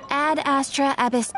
Ad Astra Abyss.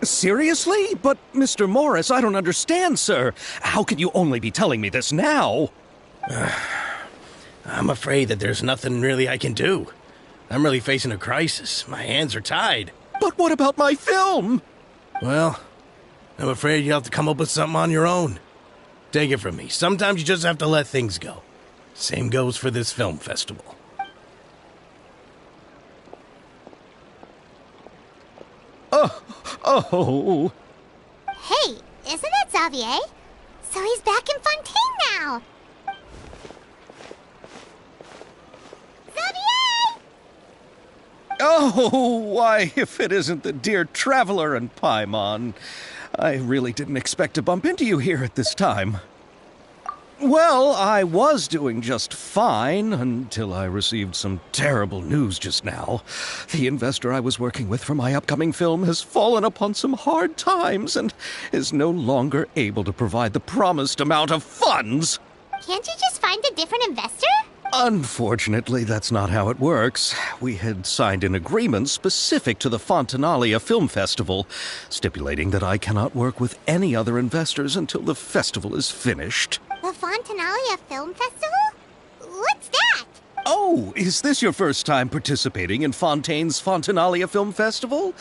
Seriously? But, Mr. Morris, I don't understand, sir. How can you only be telling me this now? I'm afraid that there's nothing really I can do. I'm really facing a crisis. My hands are tied. But what about my film? Well, I'm afraid you'll have to come up with something on your own. Take it from me. Sometimes you just have to let things go. Same goes for this film festival. Oh. Hey, isn't that Xavier? So he's back in Fontaine now. Xavier! Oh, why, if it isn't the dear Traveler and Paimon. I really didn't expect to bump into you here at this time. Well, I was doing just fine until I received some terrible news just now. The investor I was working with for my upcoming film has fallen upon some hard times and is no longer able to provide the promised amount of funds. Can't you just find a different investor? Unfortunately, that's not how it works. We had signed an agreement specific to the Fontanalia Film Festival, stipulating that I cannot work with any other investors until the festival is finished. The Fontanalia Film Festival? What's that? Oh, is this your first time participating in Fontaine's Fontanalia Film Festival?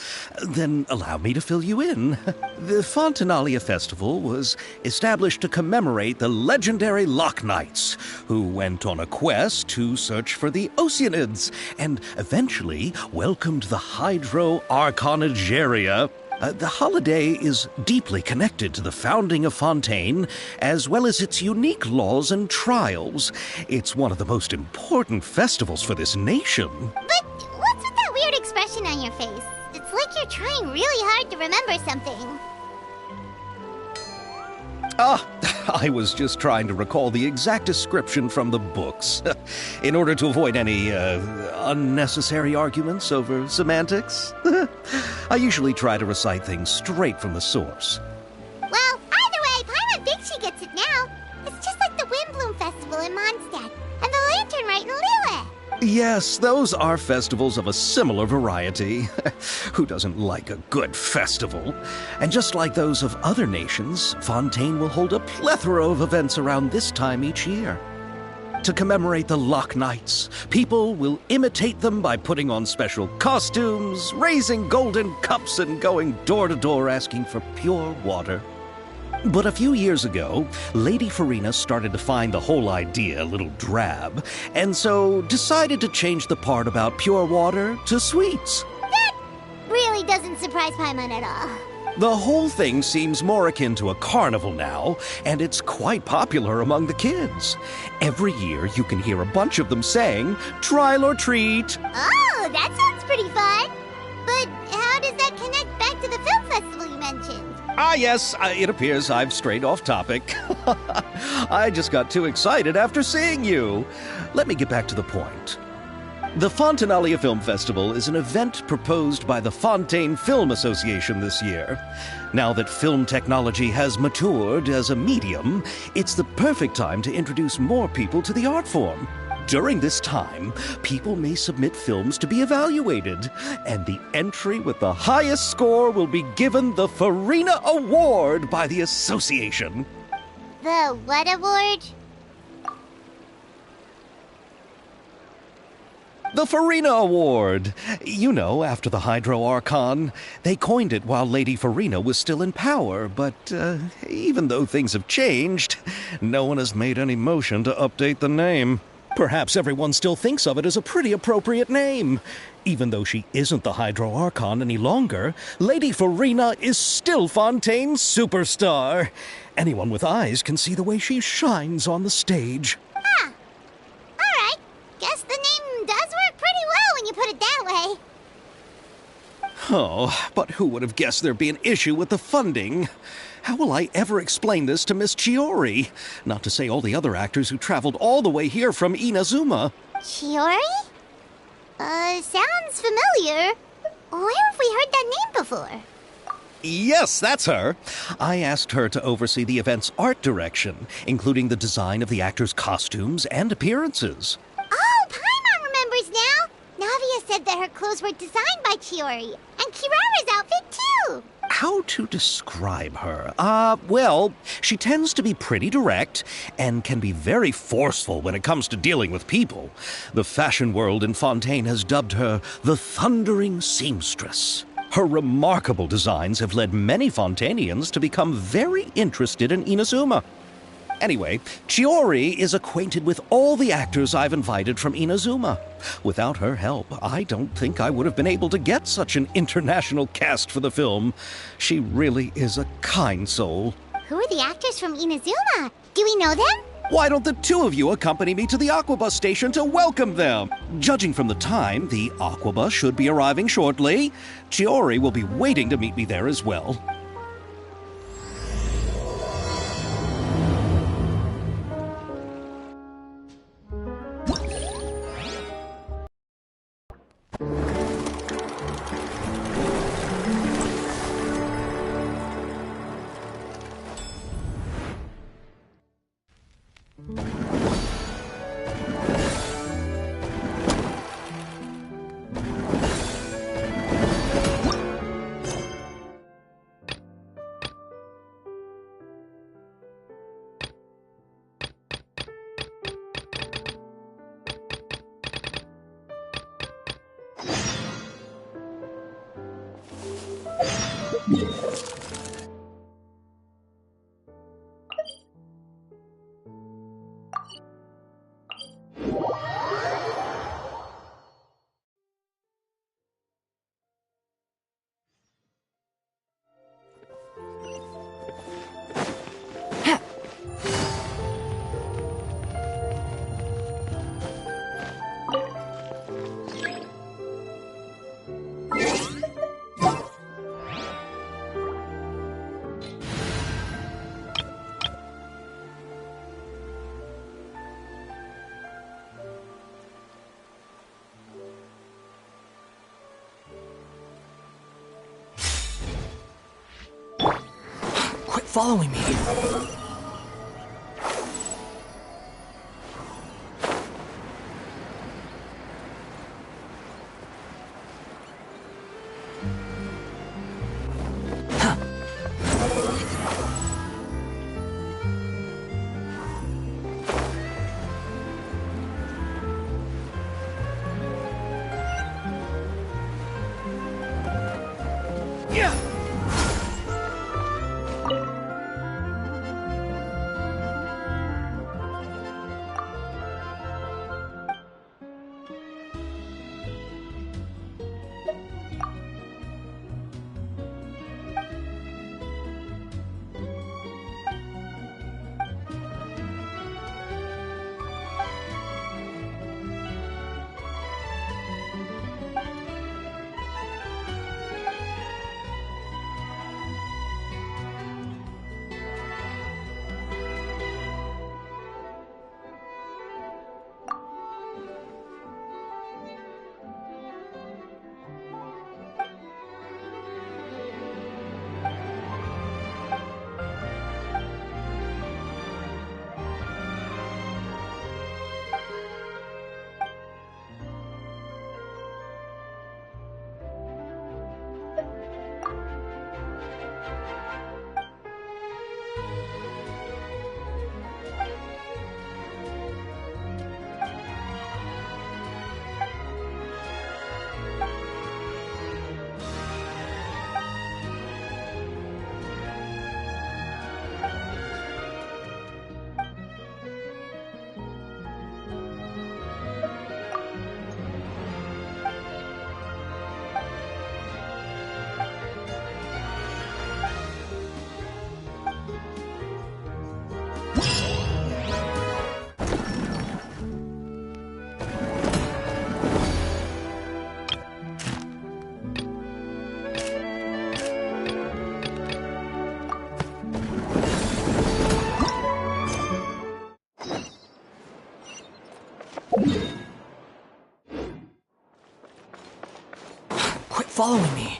Then allow me to fill you in. The Fontanalia Festival was established to commemorate the legendary Loch Knights, who went on a quest to search for the Oceanids and eventually welcomed the Hydro Arconageria. The holiday is deeply connected to the founding of Fontaine, as well as its unique laws and trials. It's one of the most important festivals for this nation. But what's with that weird expression on your face? It's like you're trying really hard to remember something. I was just trying to recall the exact description from the books, in order to avoid any unnecessary arguments over semantics. I usually try to recite things straight from the source. Well, either way, Paimon thinks she gets it now. It's just like the Windbloom Festival in Mondstadt, and the Lantern Rite in Lille. Yes, those are festivals of a similar variety. Who doesn't like a good festival? And just like those of other nations, Fontaine will hold a plethora of events around this time each year. To commemorate the Loch Knights, people will imitate them by putting on special costumes, raising golden cups, and going door to door asking for pure water. But a few years ago, Lady Farina started to find the whole idea a little drab, and so decided to change the part about pure water to sweets. That really doesn't surprise Paimon at all. The whole thing seems more akin to a carnival now, and it's quite popular among the kids. Every year you can hear a bunch of them saying, "Trial or treat." Oh, that sounds pretty fun. But how does that connect back to the film festival you mentioned? Yes, it appears I've strayed off topic. I just got too excited after seeing you. Let me get back to the point. The Fontanalia Film Festival is an event proposed by the Fontaine Film Association this year. Now that film technology has matured as a medium, it's the perfect time to introduce more people to the art form. During this time, people may submit films to be evaluated, and the entry with the highest score will be given the Farina Award by the association. The what award? The Farina Award. You know, after the Hydro Archon. They coined it while Lady Farina was still in power, but even though things have changed, no one has made any motion to update the name. Perhaps everyone still thinks of it as a pretty appropriate name. Even though she isn't the Hydro Archon any longer, Lady Farina is still Fontaine's superstar. Anyone with eyes can see the way she shines on the stage. Huh. Alright. Guess the name does work pretty well when you put it that way. Oh, but who would have guessed there'd be an issue with the funding? How will I ever explain this to Miss Chiori? Not to say all the other actors who traveled all the way here from Inazuma. Chiori? Sounds familiar. Where have we heard that name before? Yes, that's her. I asked her to oversee the event's art direction, including the design of the actors' costumes and appearances. Oh, Paimon remembers now. Navia said that her clothes were designed by Chiori, and Kirara's outfit too. How to describe her? Well, she tends to be pretty direct and can be very forceful when it comes to dealing with people. The fashion world in Fontaine has dubbed her the Thundering Seamstress. Her remarkable designs have led many Fontainians to become very interested in Inazuma. Anyway, Chiori is acquainted with all the actors I've invited from Inazuma. Without her help, I don't think I would have been able to get such an international cast for the film. She really is a kind soul. Who are the actors from Inazuma? Do we know them? Why don't the two of you accompany me to the Aquabus station to welcome them? Judging from the time, the Aquabus should be arriving shortly. Chiori will be waiting to meet me there as well. Following me. Quit following me.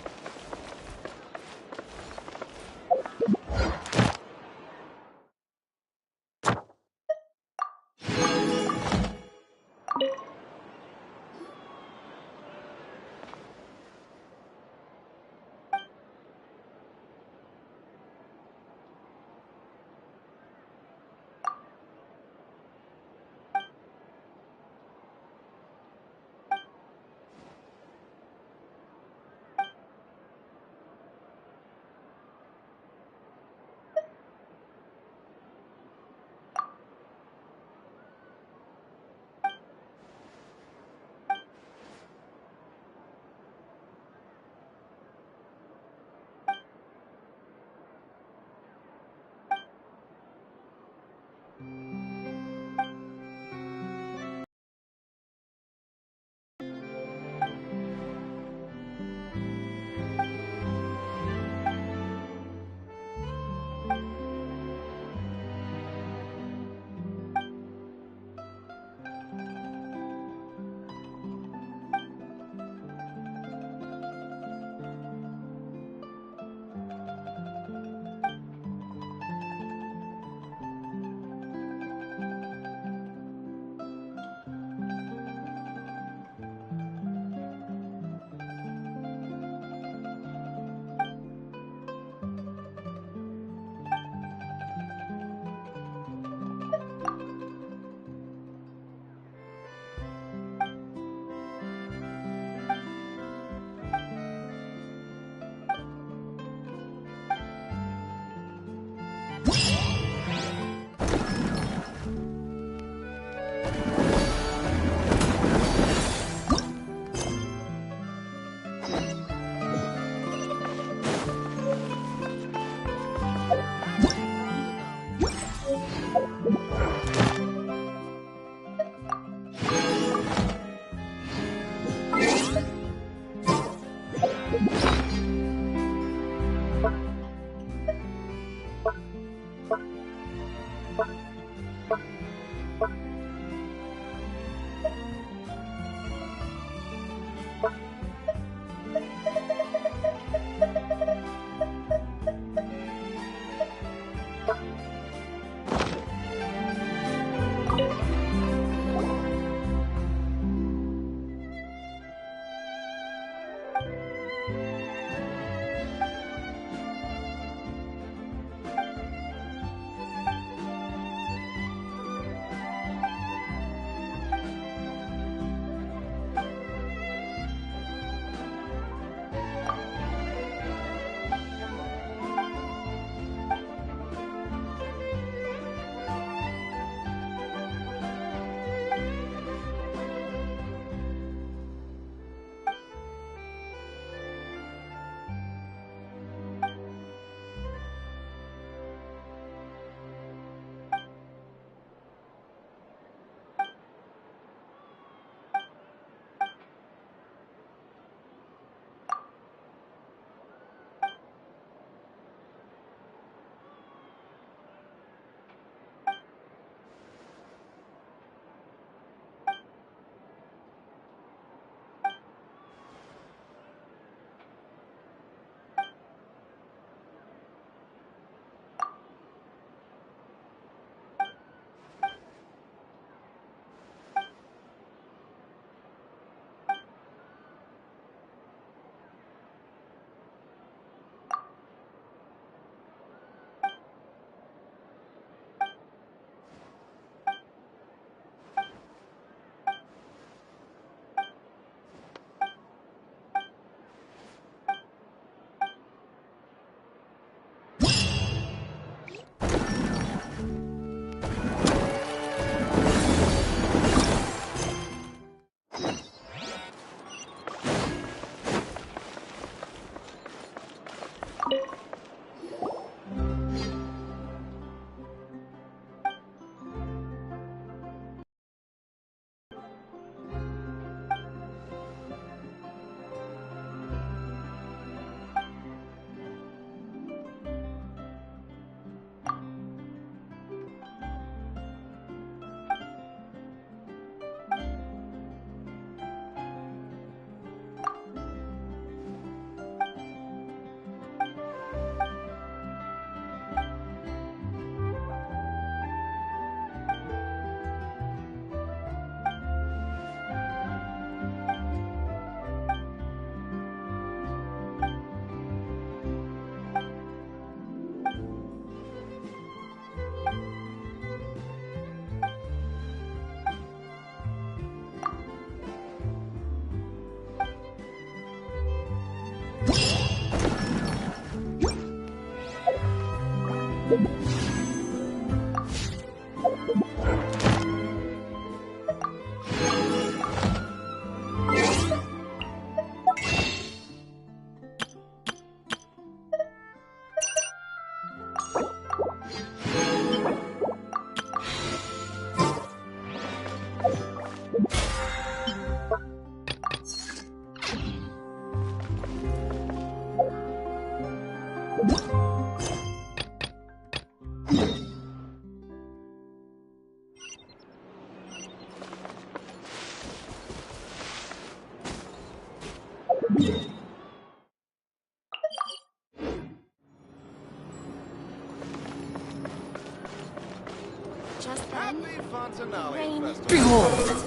Just then, Fontanale Festival. Behold!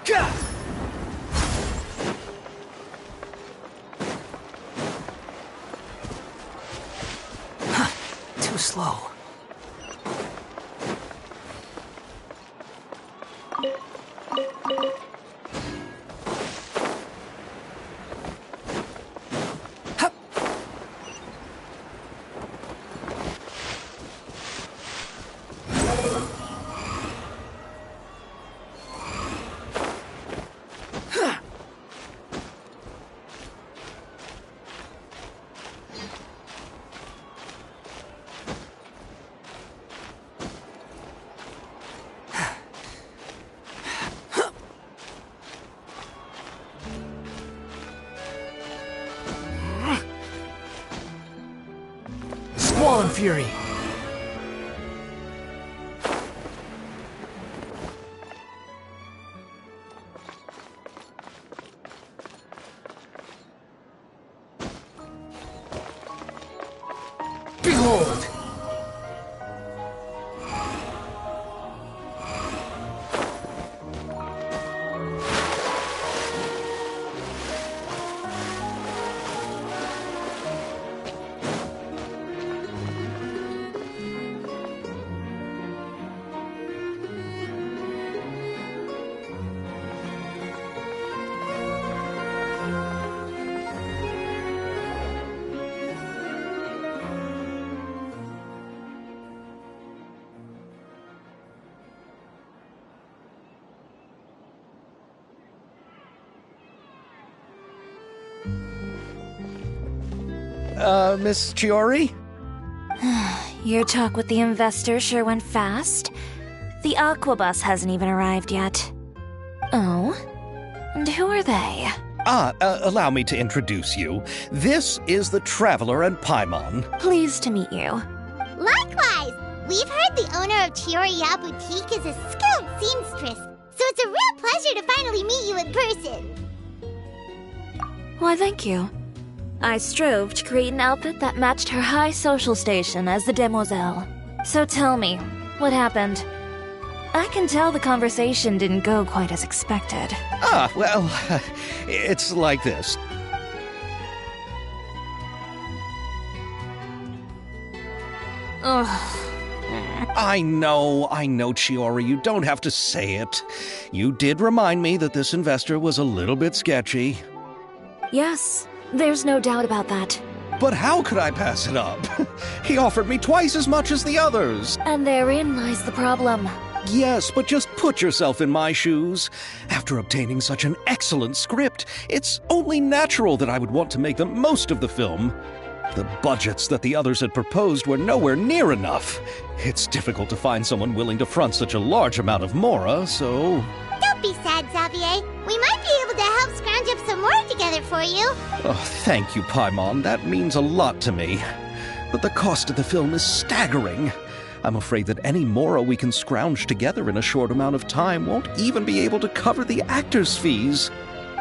Gah! Huh, too slow. Hup. Huh. Squall and Fury. Behold! Miss Chiori? your talk with the investor sure went fast. The Aquabus hasn't even arrived yet. Oh? And who are they? Allow me to introduce you. This is the Traveler and Paimon. Pleased to meet you. Likewise! We've heard the owner of Chioriya Boutique is a skilled seamstress, so it's a real pleasure to finally meet you in person. Why, thank you. I strove to create an outfit that matched her high social station as the demoiselle. So tell me, what happened? I can tell the conversation didn't go quite as expected. Well, it's like this. Ugh. I know, Chiori, you don't have to say it. You did remind me that this investor was a little bit sketchy. Yes, there's no doubt about that. But how could I pass it up? He offered me twice as much as the others. And therein lies the problem. Yes, but just put yourself in my shoes. After obtaining such an excellent script, it's only natural that I would want to make the most of the film. The budgets that the others had proposed were nowhere near enough. It's difficult to find someone willing to front such a large amount of mora, so... Don't be sad, Xavier. We might be able to help scrounge up some more together for you. Oh, thank you, Paimon. That means a lot to me. But the cost of the film is staggering. I'm afraid that any mora we can scrounge together in a short amount of time won't even be able to cover the actors' fees.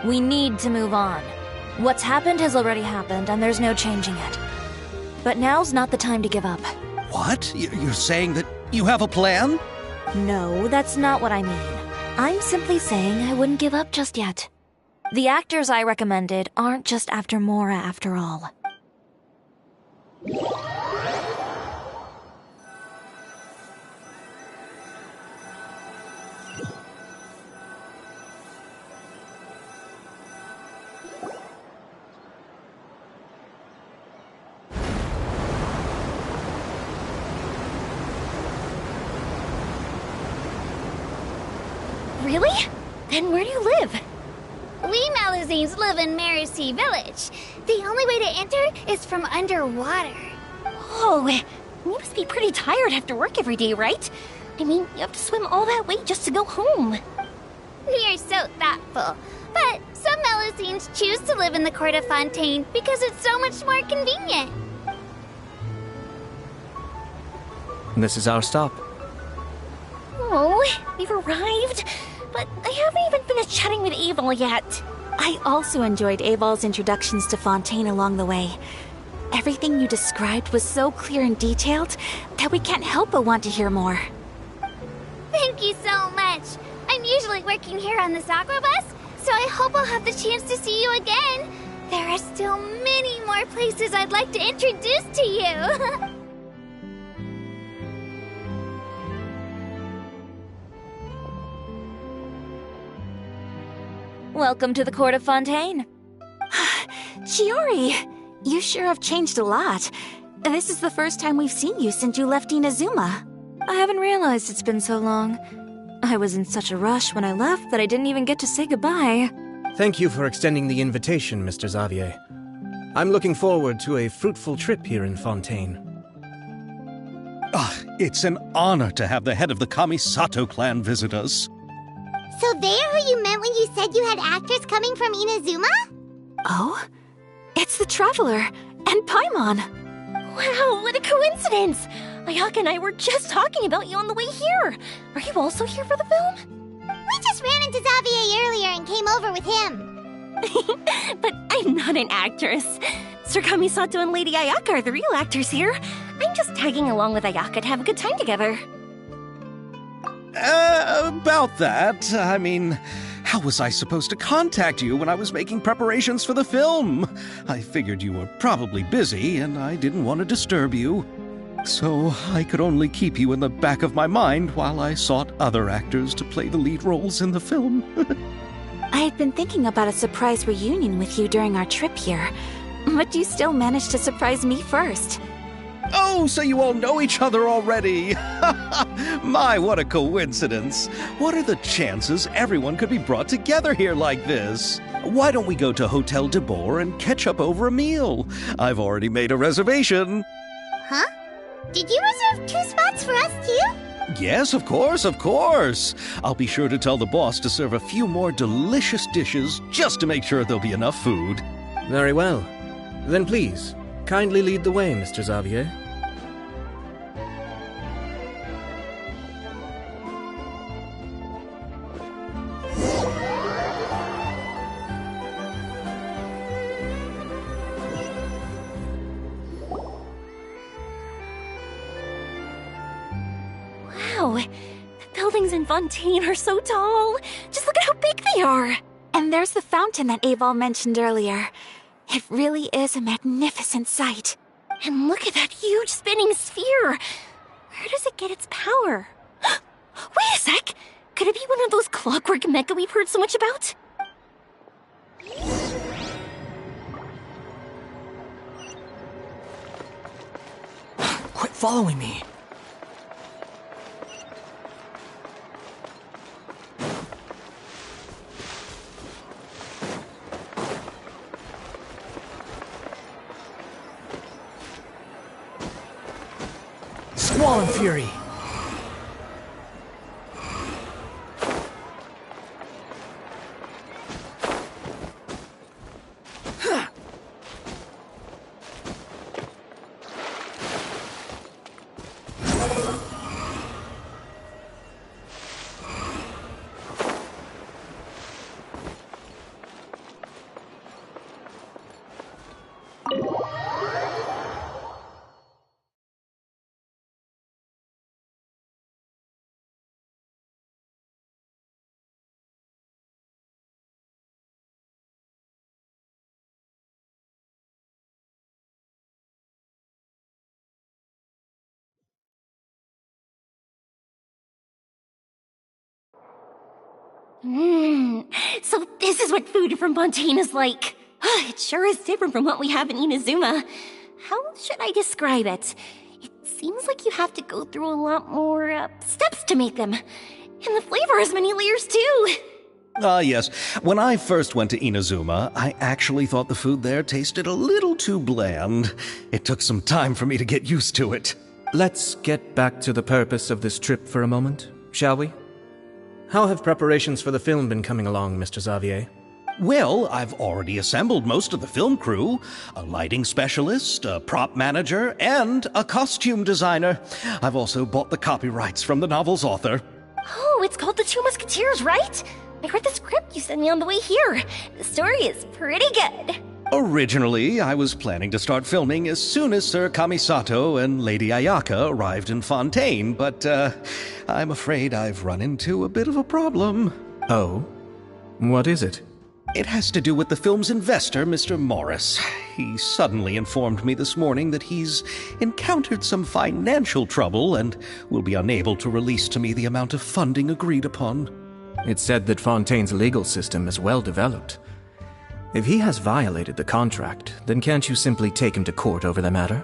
We need to move on. What's happened has already happened, and there's no changing it. But now's not the time to give up. What? You're saying that you have a plan? No, that's not what I mean. I'm simply saying I wouldn't give up just yet. The actors I recommended aren't just after Mora after all. Really? Then where do you live? We Malazines live in Mercy Village. The only way to enter is from underwater. Oh, you must be pretty tired after work every day, right? I mean, you have to swim all that way just to go home. We are so thoughtful. But some Melusines choose to live in the court of Fontaine because it's so much more convenient. This is our stop. Oh, we've arrived. But I haven't even finished chatting with Aval yet. I also enjoyed Aval's introductions to Fontaine along the way. Everything you described was so clear and detailed that we can't help but want to hear more. Thank you so much. I'm usually working here on this aqua bus, so I hope I'll have the chance to see you again. There are still many more places I'd like to introduce to you. Welcome to the court of Fontaine. Chiori, you sure have changed a lot. This is the first time we've seen you since you left Inazuma. I haven't realized it's been so long. I was in such a rush when I left that I didn't even get to say goodbye. Thank you for extending the invitation, Mr. Xavier. I'm looking forward to a fruitful trip here in Fontaine. It's an honor to have the head of the Kamisato clan visit us. So they're who you meant when you said you had actors coming from Inazuma? Oh? It's the Traveler and Paimon. Wow, what a coincidence! Ayaka and I were just talking about you on the way here. Are you also here for the film? We just ran into Xavier earlier and came over with him. But I'm not an actress. Sir Kamisato and Lady Ayaka are the real actors here. I'm just tagging along with Ayaka to have a good time together. About that, I mean, how was I supposed to contact you when I was making preparations for the film? I figured you were probably busy, and I didn't want to disturb you. So I could only keep you in the back of my mind while I sought other actors to play the lead roles in the film. I had been thinking about a surprise reunion with you during our trip here, but you still managed to surprise me first. Oh, so you all know each other already! My, what a coincidence! What are the chances everyone could be brought together here like this? Why don't we go to Hotel de Boer and catch up over a meal? I've already made a reservation. Huh? Did you reserve 2 spots for us too? Yes, of course, of course. I'll be sure to tell the boss to serve a few more delicious dishes just to make sure there'll be enough food. Very well. Then please, kindly lead the way, Mr. Xavier. Wow, the buildings in Fontaine are so tall. Just look at how big they are. And there's the fountain that Aval mentioned earlier. It really is a magnificent sight. And look at that huge spinning sphere. Where does it get its power? Wait a sec! Could it be one of those clockwork mecha we've heard so much about? Quit following me. Squall and Fury. So this is what food from Fontaine is like. It sure is different from what we have in Inazuma. How should I describe it? It seems like you have to go through a lot more steps to make them. And the flavor has many layers too. Ah, yes. When I first went to Inazuma, I actually thought the food there tasted a little too bland. It took some time for me to get used to it. Let's get back to the purpose of this trip for a moment, shall we? How have preparations for the film been coming along, Mr. Xavier? Well, I've already assembled most of the film crew. A lighting specialist, a prop manager, and a costume designer. I've also bought the copyrights from the novel's author. Oh, it's called The Two Musketeers, right? I read the script you sent me on the way here. The story is pretty good. Originally, I was planning to start filming as soon as Sir Kamisato and Lady Ayaka arrived in Fontaine, but I'm afraid I've run into a bit of a problem. Oh? What is it? It has to do with the film's investor, Mr. Morris. He suddenly informed me this morning that he's encountered some financial trouble and will be unable to release to me the amount of funding agreed upon. It's said that Fontaine's legal system is well developed. If he has violated the contract, then can't you simply take him to court over the matter?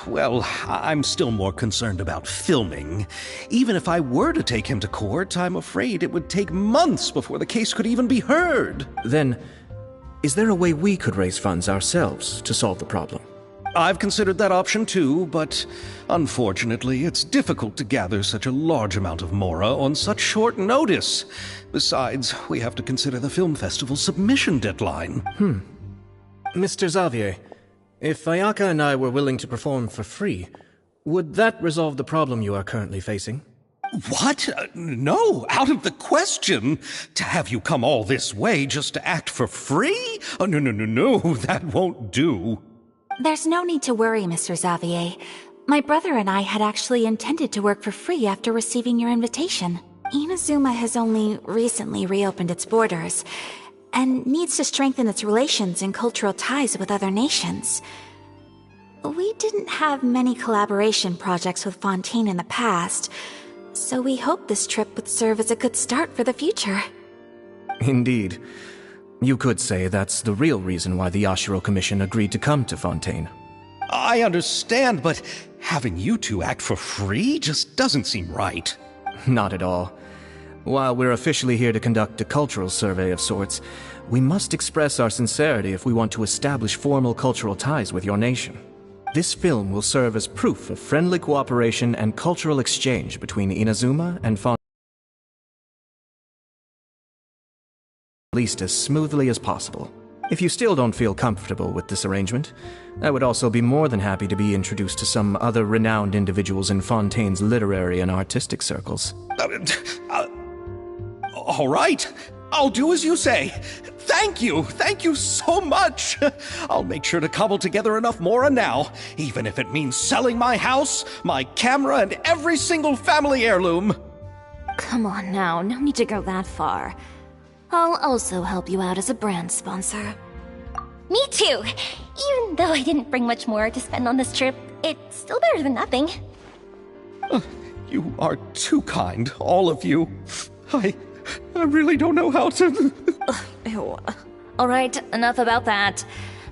Well, I'm still more concerned about filming. Even if I were to take him to court, I'm afraid it would take months before the case could even be heard. Then, is there a way we could raise funds ourselves to solve the problem? I've considered that option too, but unfortunately, it's difficult to gather such a large amount of mora on such short notice. Besides, we have to consider the film festival's submission deadline. Mr. Xavier, if Ayaka and I were willing to perform for free, would that resolve the problem you are currently facing? What? No, out of the question. To have you come all this way just to act for free? Oh, no, that won't do. There's no need to worry, Mr. Xavier. My brother and I had actually intended to work for free after receiving your invitation. Inazuma has only recently reopened its borders, and needs to strengthen its relations and cultural ties with other nations. We didn't have many collaboration projects with Fontaine in the past, so we hoped this trip would serve as a good start for the future. Indeed. You could say that's the real reason why the Yashiro Commission agreed to come to Fontaine. I understand, but having you two act for free just doesn't seem right. Not at all. While we're officially here to conduct a cultural survey of sorts, we must express our sincerity if we want to establish formal cultural ties with your nation. This film will serve as proof of friendly cooperation and cultural exchange between Inazuma and Fontaine, at least as smoothly as possible. If you still don't feel comfortable with this arrangement, I would also be more than happy to be introduced to some other renowned individuals in Fontaine's literary and artistic circles. All right, I'll do as you say. Thank you so much. I'll make sure to cobble together enough mora now, even if it means selling my house, my camera, and every single family heirloom. Come on now, no need to go that far. I'll also help you out as a brand sponsor. Me too! Even though I didn't bring much more to spend on this trip, it's still better than nothing. You are too kind, all of you. I really don't know how to... Ew. Alright, enough about that.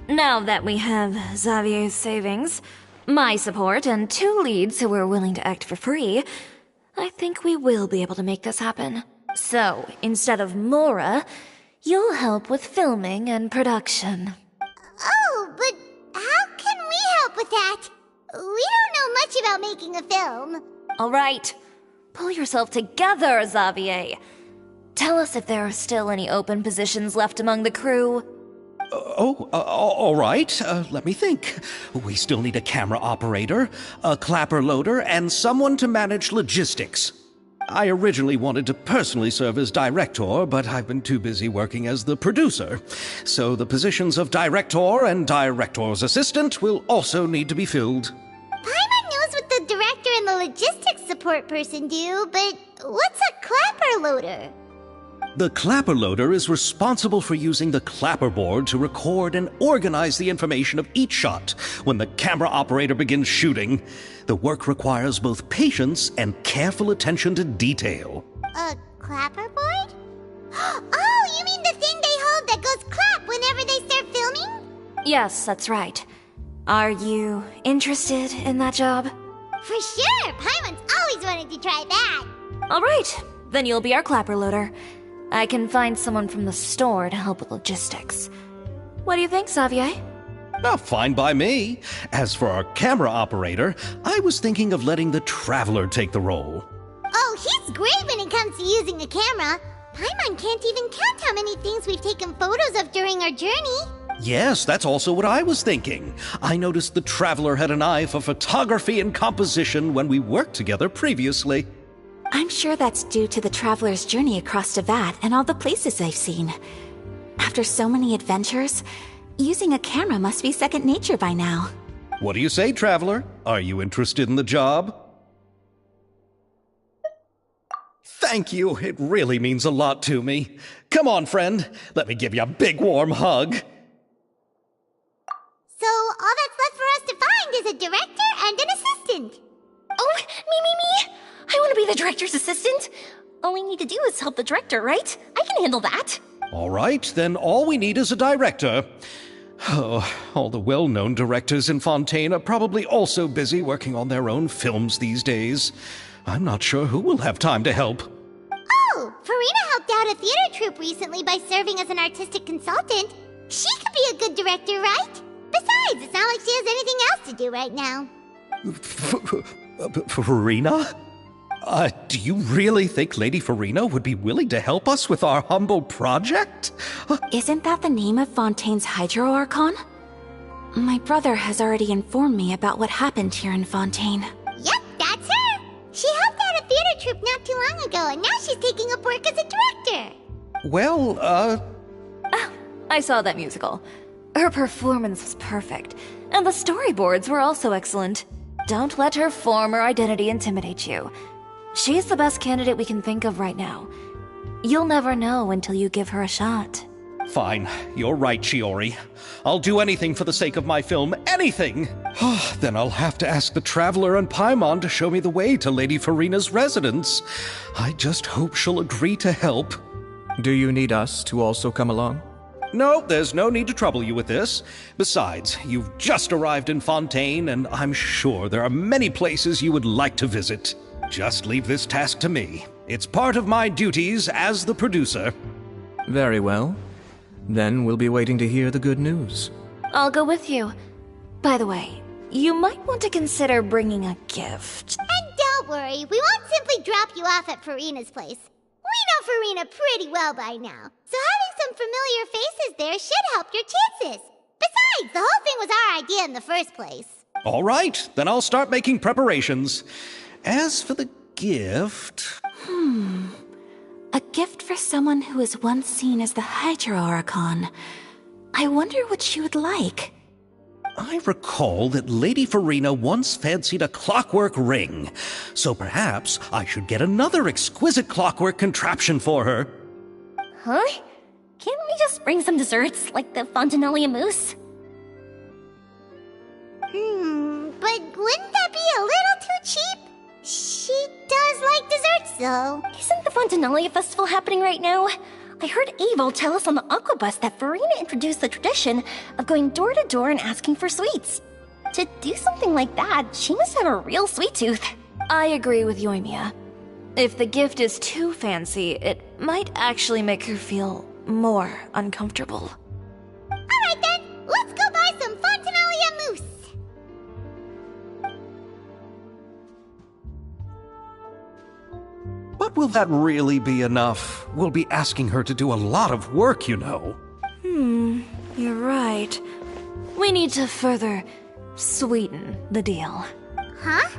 Now that we have Xavier's savings, my support, and 2 leads who are willing to act for free, I think we will be able to make this happen. So, instead of Mora, you'll help with filming and production. Oh, but how can we help with that? We don't know much about making a film. Alright, pull yourself together, Xavier. Tell us if there are still any open positions left among the crew. All right. Let me think. We still need a camera operator, a clapper loader, and someone to manage logistics. I originally wanted to personally serve as director, but I've been too busy working as the producer. So the positions of director and director's assistant will also need to be filled. Paimon knows what the director and the logistics support person do, but what's a clapper loader? The clapper loader is responsible for using the clapperboard to record and organize the information of each shot when the camera operator begins shooting. The work requires both patience and careful attention to detail. A clapperboard? Oh, you mean the thing they hold that goes clap whenever they start filming? Yes, that's right. Are you interested in that job? For sure! Paimon's always wanted to try that! Alright, then you'll be our clapper loader. I can find someone from the store to help with logistics. What do you think, Xavier? Oh, fine by me. As for our camera operator, I was thinking of letting the Traveler take the role. Oh, he's great when it comes to using a camera. Paimon can't even count how many things we've taken photos of during our journey. Yes, that's also what I was thinking. I noticed the Traveler had an eye for photography and composition when we worked together previously. I'm sure that's due to the Traveler's journey across Teyvat and all the places they've seen. After so many adventures, using a camera must be second nature by now. What do you say, Traveler? Are you interested in the job? Thank you. It really means a lot to me. Come on, friend. Let me give you a big warm hug. So all that's left for us to find is a director and an assistant. Oh, me! I want to be the director's assistant. All we need to do is help the director, right? I can handle that. All right, then all we need is a director. Oh, all the well-known directors in Fontaine are probably also busy working on their own films these days. I'm not sure who will have time to help. Oh, Farina helped out a theater troupe recently by serving as an artistic consultant. She could be a good director, right? Besides, it's not like she has anything else to do right now. Farina? Do you really think Lady Farina would be willing to help us with our humble project? Isn't that the name of Fontaine's Hydro Archon? My brother has already informed me about what happened here in Fontaine. Yep, that's her. She helped out a theater troupe not too long ago, and now she's taking up work as a director. Well, I saw that musical. Her performance was perfect, and the storyboards were also excellent. Don't let her former identity intimidate you. She's the best candidate we can think of right now. You'll never know until you give her a shot. Fine. You're right, Shiori. I'll do anything for the sake of my film. Anything! Then I'll have to ask the Traveler and Paimon to show me the way to Lady Farina's residence. I just hope she'll agree to help. Do you need us to also come along? No, there's no need to trouble you with this. Besides, you've just arrived in Fontaine, and I'm sure there are many places you would like to visit. Just leave this task to me. It's part of my duties as the producer. Very well. Then we'll be waiting to hear the good news. I'll go with you. By the way, you might want to consider bringing a gift. And don't worry, we won't simply drop you off at Farina's place. We know Farina pretty well by now, so having some familiar faces there should help your chances. Besides, the whole thing was our idea in the first place. All right, then I'll start making preparations. As for the gift... A gift for someone who was once seen as the Hydro Archon. I wonder what she would like. I recall that Lady Farina once fancied a clockwork ring, so perhaps I should get another exquisite clockwork contraption for her. Huh? Can't we just bring some desserts, like the Fontanalia mousse? But wouldn't that be a little too cheap? She does like desserts, though. Isn't the Fontanalia festival happening right now? I heard Abel tell us on the Aquabus that Farina introduced the tradition of going door to door and asking for sweets. To do something like that, she must have a real sweet tooth. I agree with Yoimiya. If the gift is too fancy, it might actually make her feel more uncomfortable. Alright then, let's go buy some Fontanalia mousse. But will that really be enough? We'll be asking her to do a lot of work, you know. You're right. We need to further sweeten the deal. Huh?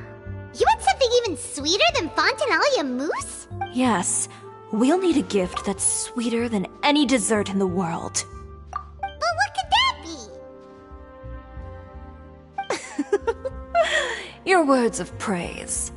You want something even sweeter than Fontanalia mousse? Yes, we'll need a gift that's sweeter than any dessert in the world. But what could that be? Your words of praise.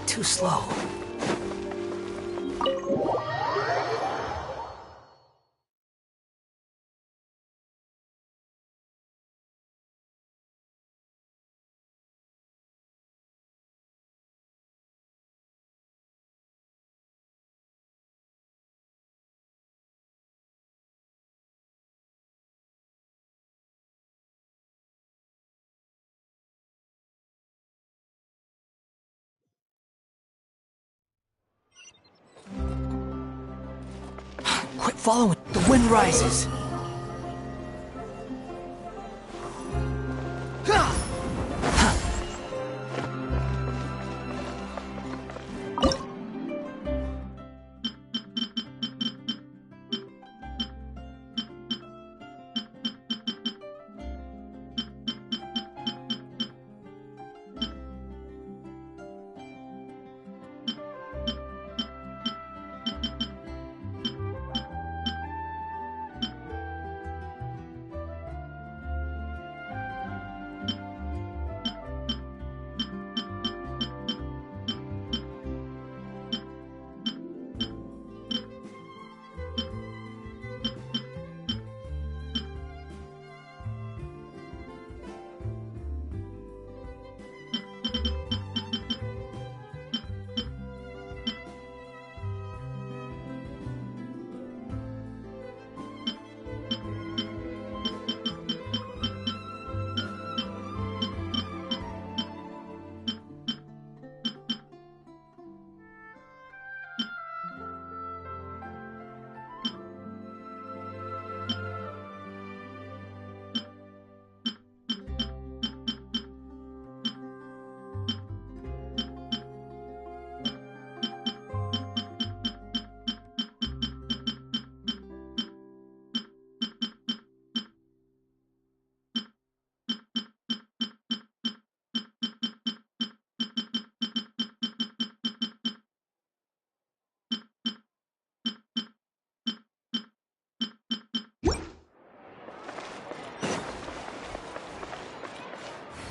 Too slow. Quit following. The wind rises.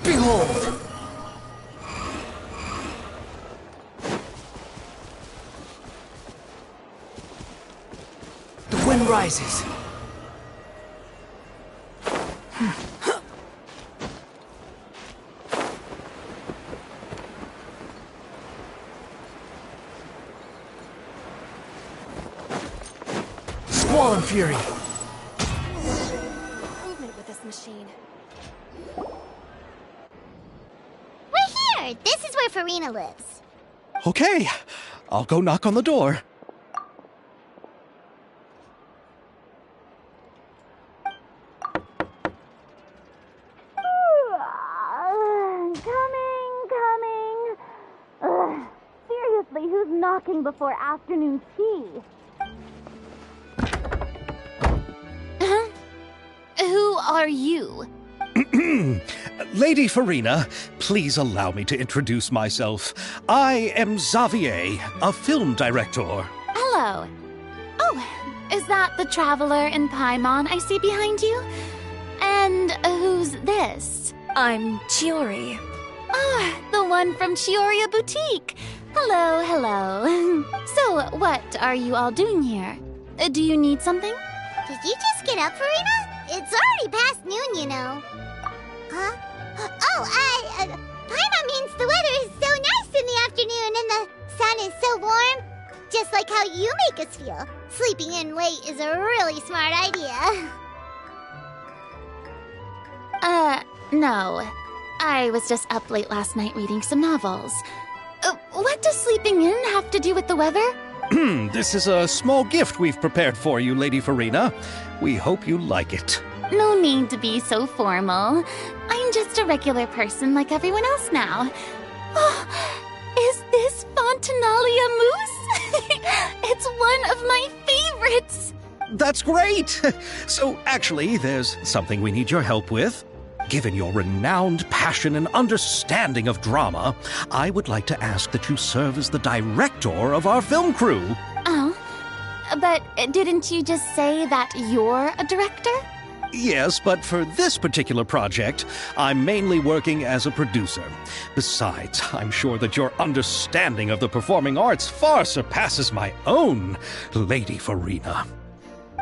Behold! The wind rises. Squall and fury. Movement with this machine. This is where Farina lives. Okay, I'll go knock on the door. Coming. Ugh. Seriously, who's knocking before afternoon tea? Who are you? Lady Farina, please allow me to introduce myself. I am Xavier, a film director. Hello. Oh, is that the traveler in Paimon I see behind you? And who's this? I'm Chiori. Ah, the one from Chioria Boutique. Hello. So, what are you all doing here? Do you need something? Did you just get up, Farina? It's already past noon, you know. Huh? Paimon means the weather is so nice in the afternoon and the sun is so warm. Just like how you make us feel. Sleeping in late is a really smart idea. No. I was just up late last night reading some novels. What does sleeping in have to do with the weather? This is a small gift we've prepared for you, Lady Farina. We hope you like it. No need to be so formal. I'm just a regular person like everyone else now. Oh, is this Fontinalia mousse? It's one of my favorites. That's great! So, actually, there's something we need your help with. Given your renowned passion and understanding of drama, I would like to ask that you serve as the director of our film crew. Oh, but didn't you just say that you're a director? Yes, but for this particular project, I'm mainly working as a producer. Besides, I'm sure that your understanding of the performing arts far surpasses my own, Lady Farina.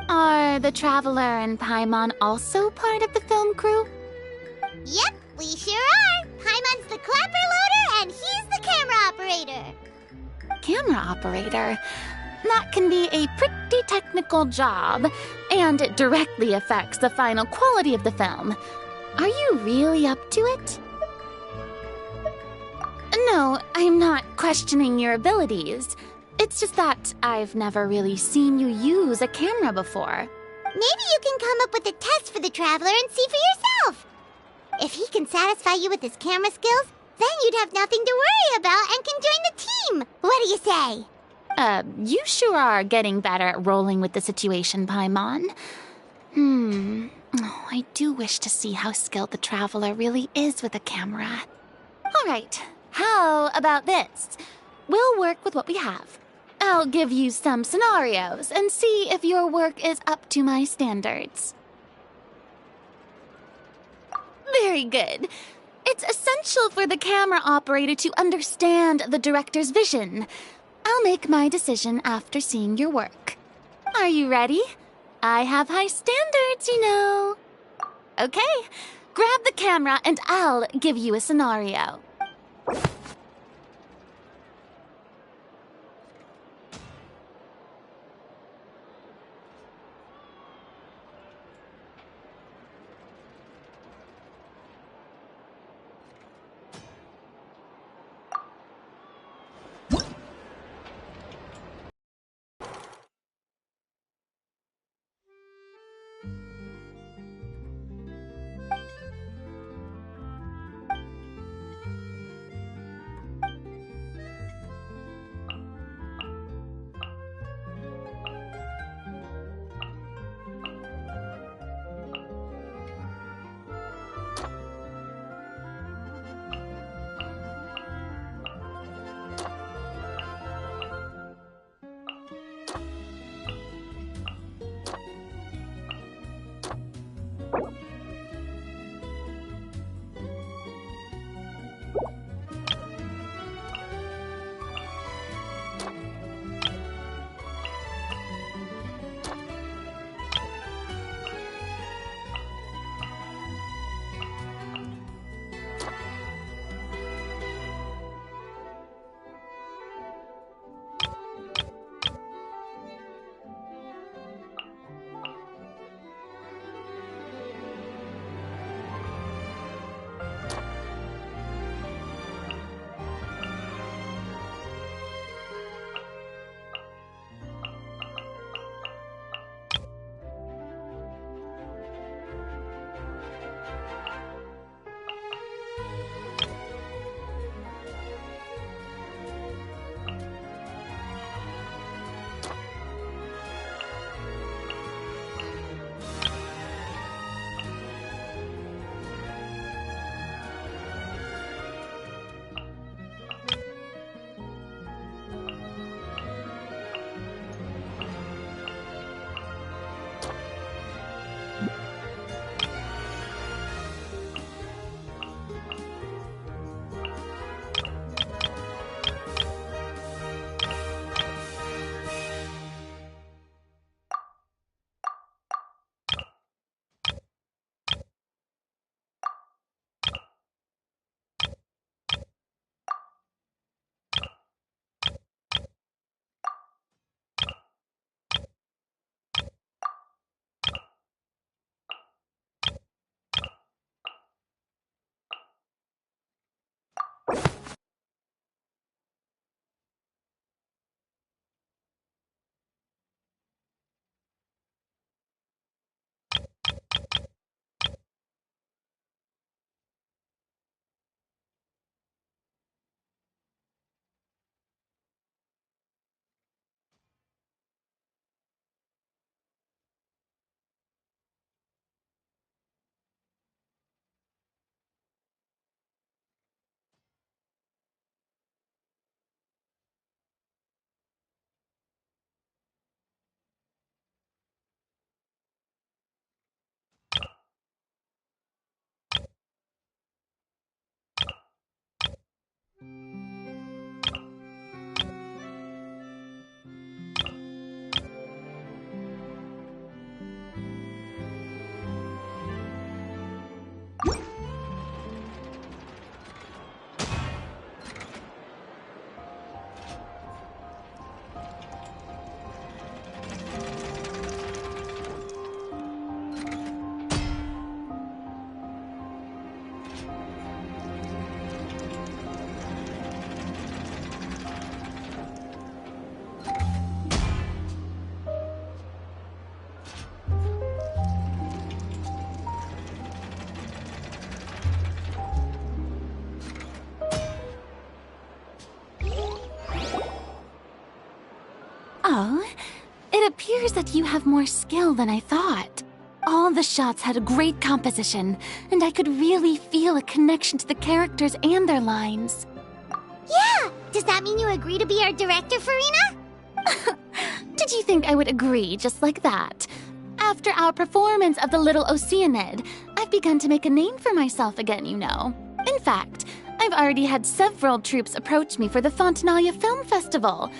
Are the Traveler and Paimon also part of the film crew? Yep, we sure are. Paimon's the clapper loader and he's the camera operator. Camera operator? That can be a pretty technical job, and it directly affects the final quality of the film. Are you really up to it? No, I'm not questioning your abilities. It's just that I've never really seen you use a camera before. Maybe you can come up with a test for the Traveler and see for yourself. If he can satisfy you with his camera skills, then you'd have nothing to worry about and can join the team. What do you say? You sure are getting better at rolling with the situation, Paimon. Oh, I do wish to see how skilled the Traveler really is with a camera. All right, how about this? We'll work with what we have. I'll give you some scenarios and see if your work is up to my standards. Very good. It's essential for the camera operator to understand the director's vision. I'll make my decision after seeing your work. Are you ready? I have high standards, you know. Okay, grab the camera and I'll give you a scenario. appears that you have more skill than I thought. All the shots had a great composition, and I could really feel a connection to the characters and their lines. Yeah! Does that mean you agree to be our director, Farina? Did you think I would agree just like that? After our performance of The Little Oceanid, I've begun to make a name for myself again, you know. In fact, I've already had several troops approach me for the Fontanalia Film Festival.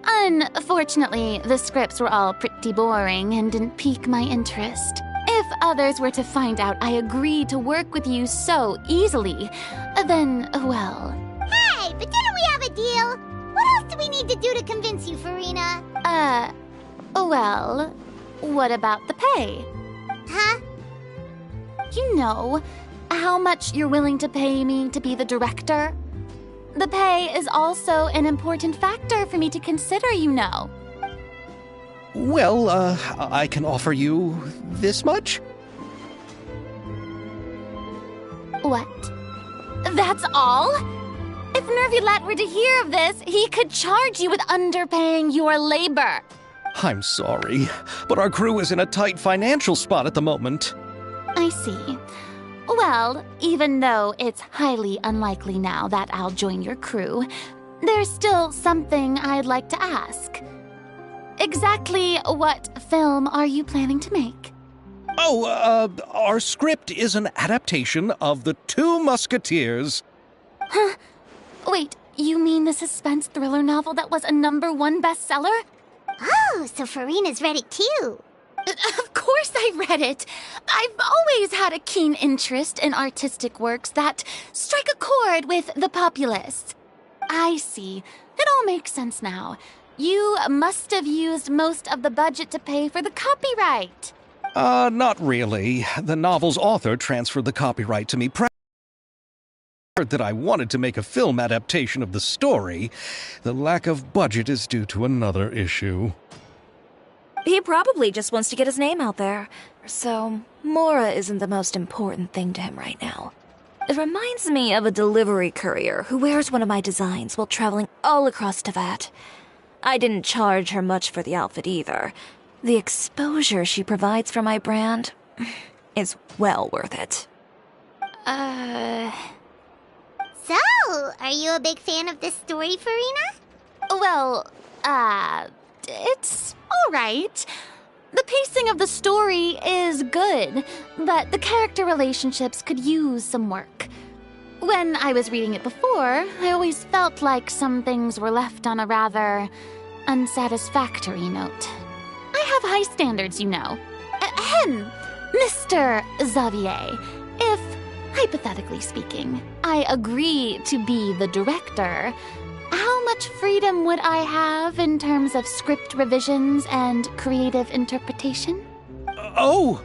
Unfortunately, the scripts were all pretty boring and didn't pique my interest. If others were to find out I agreed to work with you so easily, then, well... Hey, but didn't we have a deal? What else do we need to do to convince you, Farina? Well, what about the pay? Huh? You know, how much you're willing to pay me to be the director? The pay is also an important factor for me to consider, you know. Well, I can offer you this much? What? That's all? If Nervilat were to hear of this, he could charge you with underpaying your labor. I'm sorry, but our crew is in a tight financial spot at the moment. I see. Well, even though it's highly unlikely now that I'll join your crew, there's still something I'd like to ask. Exactly what film are you planning to make? Oh, our script is an adaptation of The Two Musketeers. Huh? Wait, you mean the suspense thriller novel that was a #1 bestseller? Oh, so Farina's read it too. Of course I read it. I've always had a keen interest in artistic works that strike a chord with the populace. I see. It all makes sense now. You must have used most of the budget to pay for the copyright. Not really. The novel's author transferred the copyright to me that I wanted to make a film adaptation of the story. The lack of budget is due to another issue. He probably just wants to get his name out there. So, Mora isn't the most important thing to him right now. It reminds me of a delivery courier who wears one of my designs while traveling all across Teyvat. I didn't charge her much for the outfit either. The exposure she provides for my brand is well worth it. So, are you a big fan of this story, Farina? Well, it's alright. The pacing of the story is good, but the character relationships could use some work. When I was reading it before, I always felt like some things were left on a rather unsatisfactory note. I have high standards, you know. Ahem, Mr. Xavier, if, hypothetically speaking, I agree to be the director, how much freedom would I have in terms of script revisions and creative interpretation? Oh,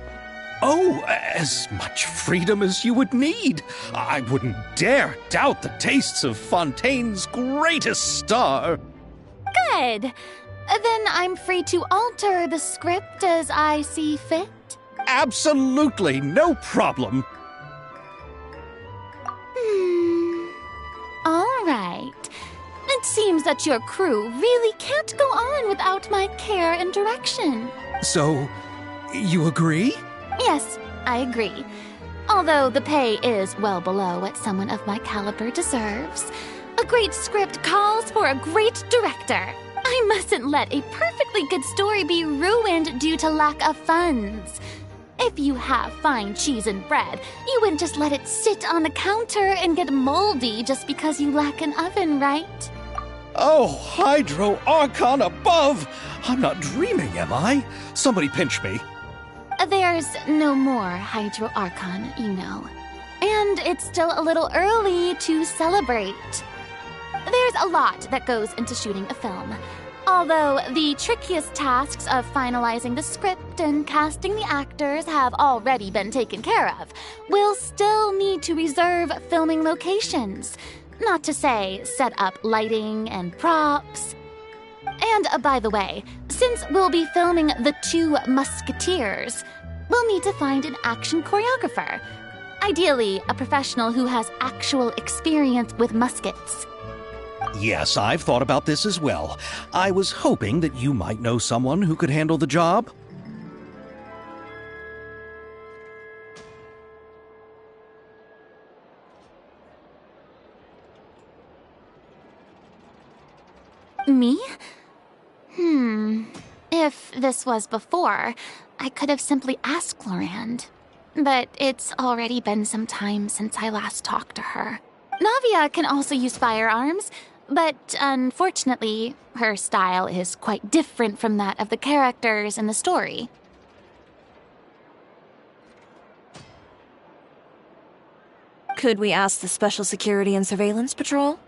as much freedom as you would need. I wouldn't dare doubt the tastes of Fontaine's greatest star. Good. Then I'm free to alter the script as I see fit? Absolutely, no problem. All right. It seems that your crew really can't go on without my care and direction. So, you agree? Yes, I agree. Although the pay is well below what someone of my caliber deserves. A great script calls for a great director. I mustn't let a perfectly good story be ruined due to lack of funds. If you have fine cheese and bread, you wouldn't just let it sit on the counter and get moldy just because you lack an oven, right? Oh, Hydro Archon above! I'm not dreaming, am I? Somebody pinch me. There's no more Hydro Archon, you know. And it's still a little early to celebrate. There's a lot that goes into shooting a film. Although the trickiest tasks of finalizing the script and casting the actors have already been taken care of, we'll still need to reserve filming locations. Not to say set up lighting and props. And by the way, since we'll be filming The Two Musketeers, we'll need to find an action choreographer. Ideally, a professional who has actual experience with muskets. Yes, I've thought about this as well. I was hoping that you might know someone who could handle the job. Me? If this was before, I could have simply asked Glorand. But it's already been some time since I last talked to her. Navia can also use firearms, but unfortunately, her style is quite different from that of the characters in the story. Could we ask the Special Security and Surveillance Patrol?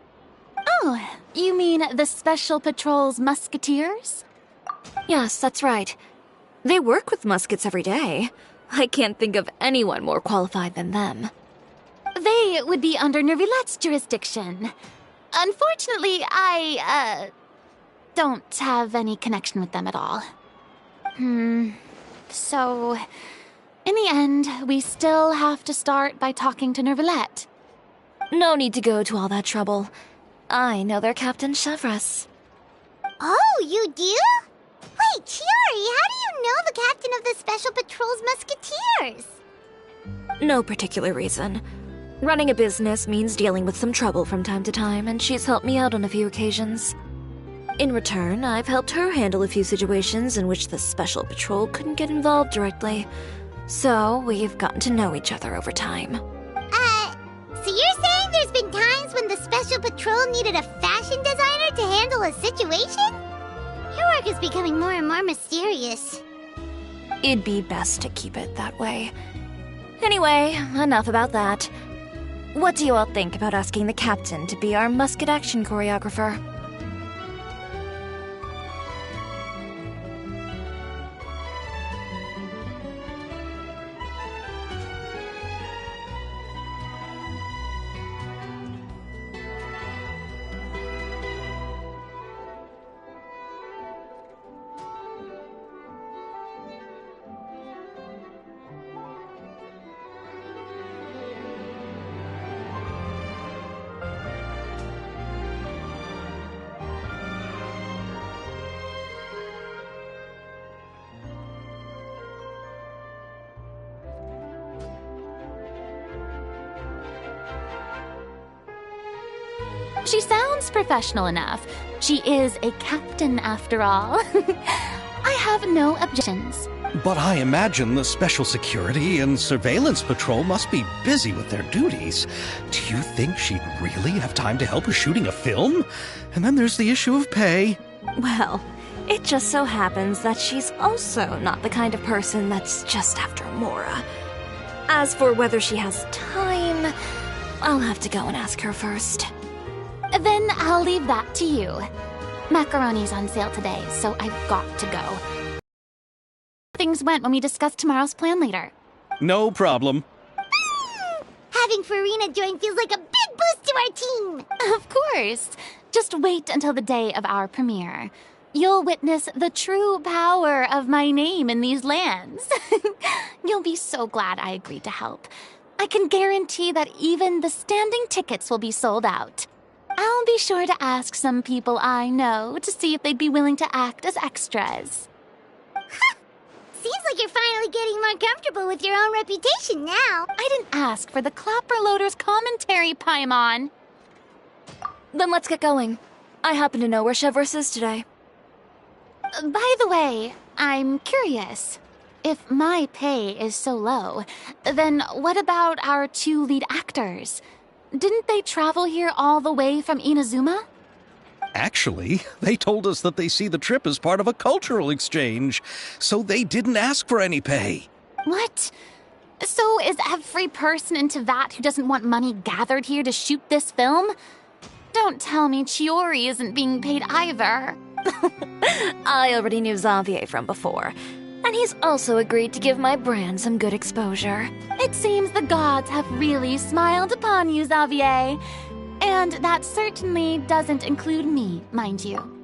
Oh, you mean the Special Patrol's musketeers? Yes, that's right. They work with muskets every day. I can't think of anyone more qualified than them. They would be under Nervilette's jurisdiction. Unfortunately, I, don't have any connection with them at all. So, in the end, we still have to start by talking to Nervilette. No need to go to all that trouble. I know their Captain Chevres. Oh, you do? Wait, Chiori, how do you know the captain of the Special Patrol's musketeers? No particular reason. Running a business means dealing with some trouble from time to time, and she's helped me out on a few occasions. In return, I've helped her handle a few situations in which the Special Patrol couldn't get involved directly. So, we've gotten to know each other over time. So you're saying there's been times when the Special Patrol needed a fashion designer to handle a situation? Your work is becoming more and more mysterious. It'd be best to keep it that way. Anyway, enough about that. What do you all think about asking the captain to be our musket action choreographer? She sounds professional enough. She is a captain, after all. I have no objections. But I imagine the Special Security and Surveillance Patrol must be busy with their duties. Do you think she'd really have time to help with shooting a film? And then there's the issue of pay. Well, it just so happens that she's also not the kind of person that's just after Mora. As for whether she has time, I'll have to go and ask her first. Then I'll leave that to you. Macaroni's on sale today, so I've got to go. Things went when we discussed tomorrow's plan later. No problem. Having Farina join feels like a big boost to our team! Of course. Just wait until the day of our premiere. You'll witness the true power of my name in these lands. You'll be so glad I agreed to help. I can guarantee that even the standing tickets will be sold out. I'll be sure to ask some people I know to see if they'd be willing to act as extras. Seems like you're finally getting more comfortable with your own reputation now. I didn't ask for the Clapperloader's commentary, Paimon. Then let's get going. I happen to know where Chevres is today. By the way, I'm curious. If my pay is so low, then what about our two lead actors? Didn't they travel here all the way from Inazuma? Actually, they told us that they see the trip as part of a cultural exchange, so they didn't ask for any pay. What? So is every person in Tevat who doesn't want money gathered here to shoot this film? Don't tell me Chiori isn't being paid either. I already knew Xavier from before, and he's also agreed to give my brand some good exposure. It seems the gods have really smiled upon you, Xavier. And that certainly doesn't include me, mind you.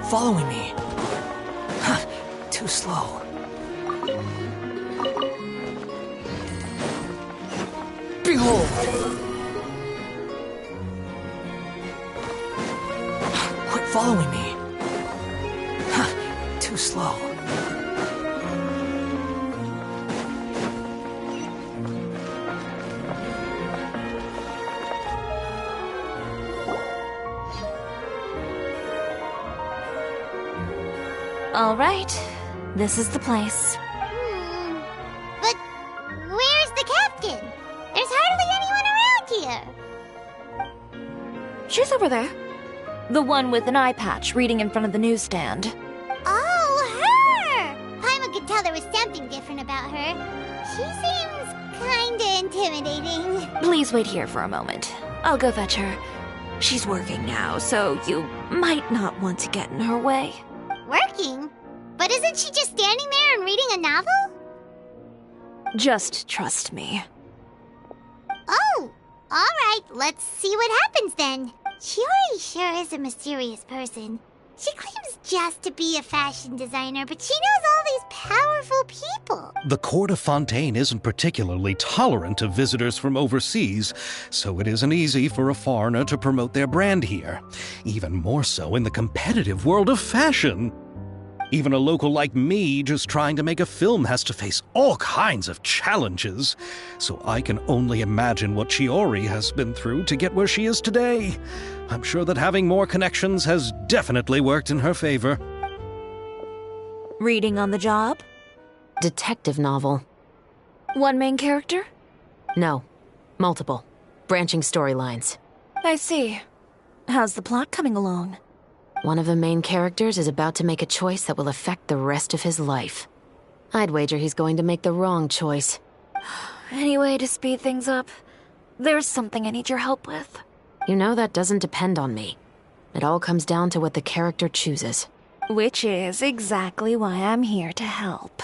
following me. Huh, too slow. Behold! Quit following me. Huh, too slow. All right, this is the place. But where's the captain? There's hardly anyone around here. She's over there. The one with an eye patch reading in front of the newsstand. Oh, her! Paimon could tell there was something different about her. She seems kinda intimidating. Please wait here for a moment. I'll go fetch her. She's working now, so you might not want to get in her way. Working? But isn't she just standing there and reading a novel? Just trust me. Oh, alright, let's see what happens then. Chiori sure is a mysterious person. She claims just to be a fashion designer, but she knows all these powerful people. The court of Fontaine isn't particularly tolerant of visitors from overseas, so it isn't easy for a foreigner to promote their brand here. Even more so in the competitive world of fashion. Even a local like me just trying to make a film has to face all kinds of challenges. So I can only imagine what Chiori has been through to get where she is today. I'm sure that having more connections has definitely worked in her favor. Reading on the job? Detective novel. One main character? No. Multiple. Branching storylines. I see. How's the plot coming along? One of the main characters is about to make a choice that will affect the rest of his life. I'd wager he's going to make the wrong choice. Any way to speed things up? There's something I need your help with. You know that doesn't depend on me. It all comes down to what the character chooses. Which is exactly why I'm here to help.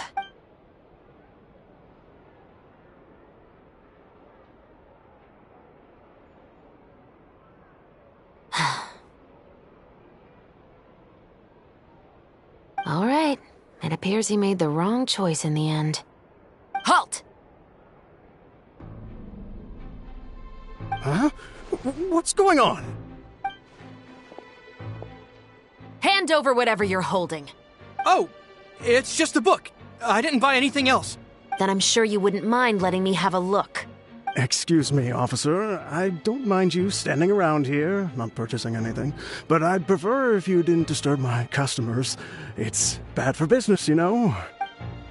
All right. It appears he made the wrong choice in the end. Halt! Huh? What's going on? Hand over whatever you're holding. Oh, it's just a book. I didn't buy anything else. Then I'm sure you wouldn't mind letting me have a look. Excuse me, officer. I don't mind you standing around here, not purchasing anything, but I'd prefer if you didn't disturb my customers. It's bad for business, you know.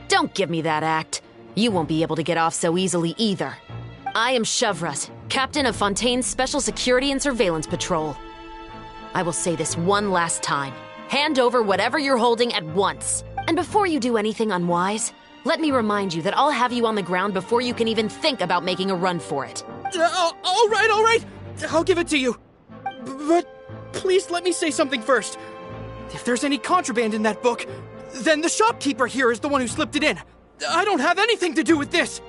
Don't give me that act. You won't be able to get off so easily either. I am Chevraz, captain of Fontaine's Special Security and Surveillance Patrol. I will say this one last time. Hand over whatever you're holding at once. And before you do anything unwise, let me remind you that I'll have you on the ground before you can even think about making a run for it. All right. I'll give it to you. But please let me say something first. If there's any contraband in that book, then the shopkeeper here is the one who slipped it in. I don't have anything to do with this.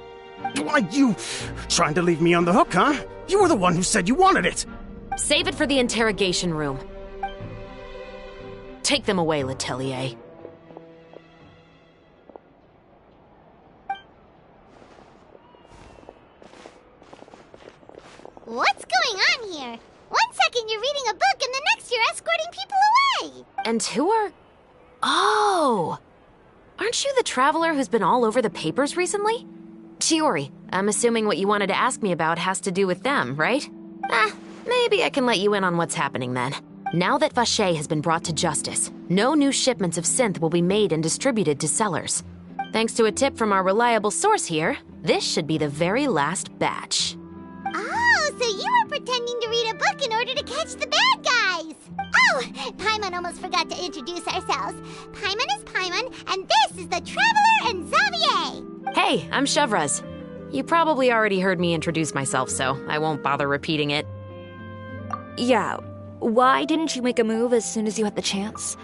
Why, you trying to leave me on the hook, huh? You were the one who said you wanted it. Save it for the interrogation room. Take them away, Letelier. What's going on here? 1 second you're reading a book and the next you're escorting people away! And who are... Oh! Aren't you the traveler who's been all over the papers recently? Chiori, I'm assuming what you wanted to ask me about has to do with them, right? Maybe I can let you in on what's happening then. Now that Vacher has been brought to justice, no new shipments of synth will be made and distributed to sellers. Thanks to a tip from our reliable source here, this should be the very last batch. Oh, so you were pretending to read a book in order to catch the bad guys! Oh, Paimon almost forgot to introduce ourselves. Paimon is Paimon, and this is the Traveler and Xavier! Hey, I'm Chevraz. You probably already heard me introduce myself, so I won't bother repeating it. Yeah, why didn't you make a move as soon as you had the chance?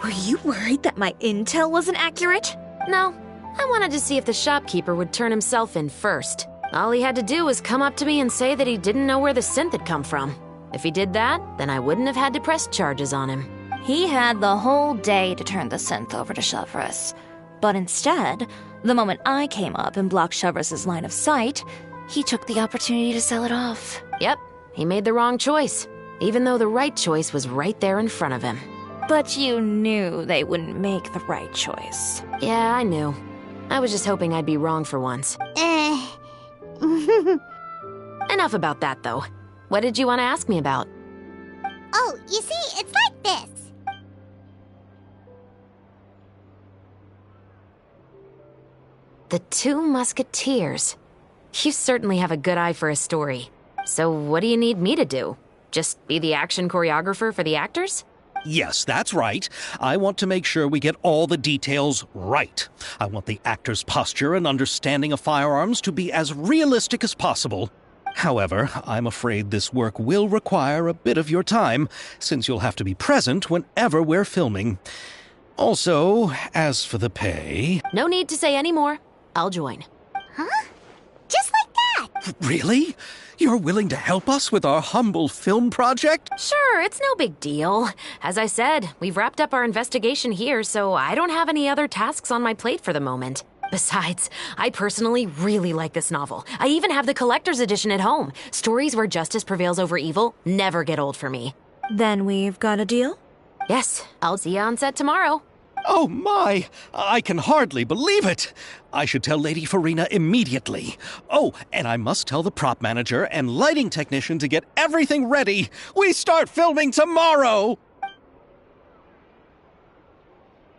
Were you worried that my intel wasn't accurate? No, I wanted to see if the shopkeeper would turn himself in first. All he had to do was come up to me and say that he didn't know where the synth had come from. If he did that, then I wouldn't have had to press charges on him. He had the whole day to turn the synth over to Chevreuse. But instead, the moment I came up and blocked Chevreuse' line of sight, he took the opportunity to sell it off. Yep, he made the wrong choice, even though the right choice was right there in front of him. But you knew they wouldn't make the right choice. Yeah, I knew. I was just hoping I'd be wrong for once. Enough about that, though. What did you want to ask me about? Oh, you see, it's like this. The Two Musketeers. You certainly have a good eye for a story. So what do you need me to do? Just be the action choreographer for the actors? Yes, that's right. I want to make sure we get all the details right. I want the actor's posture and understanding of firearms to be as realistic as possible. However, I'm afraid this work will require a bit of your time, since you'll have to be present whenever we're filming. Also, as for the pay... No need to say any more. I'll join. Huh? Just like that? Really? You're willing to help us with our humble film project? Sure, it's no big deal. As I said, we've wrapped up our investigation here, so I don't have any other tasks on my plate for the moment. Besides, I personally really like this novel. I even have the collector's edition at home. Stories where justice prevails over evil never get old for me. Then we've got a deal? Yes, I'll see you on set tomorrow. Oh my! I can hardly believe it! I should tell Lady Farina immediately. Oh, and I must tell the prop manager and lighting technician to get everything ready. We start filming tomorrow!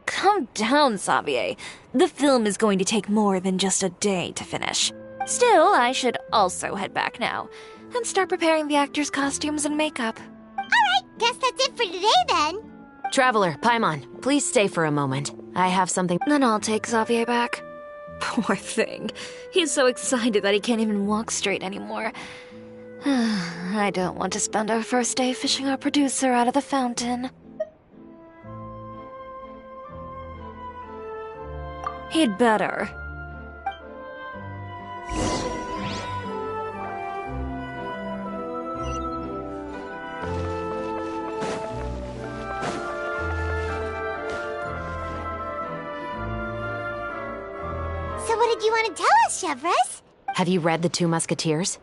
Calm down, Xavier. The film is going to take more than just a day to finish. Still, I should also head back now and start preparing the actors' costumes and makeup. Alright, guess that's it for today then. Traveler, Paimon, please stay for a moment. I have something... Then I'll take Xavier back. Poor thing. He's so excited that he can't even walk straight anymore. I don't want to spend our first day fishing our producer out of the fountain. He'd better. So what did you want to tell us, Chevreuse? Have you read The Two Musketeers?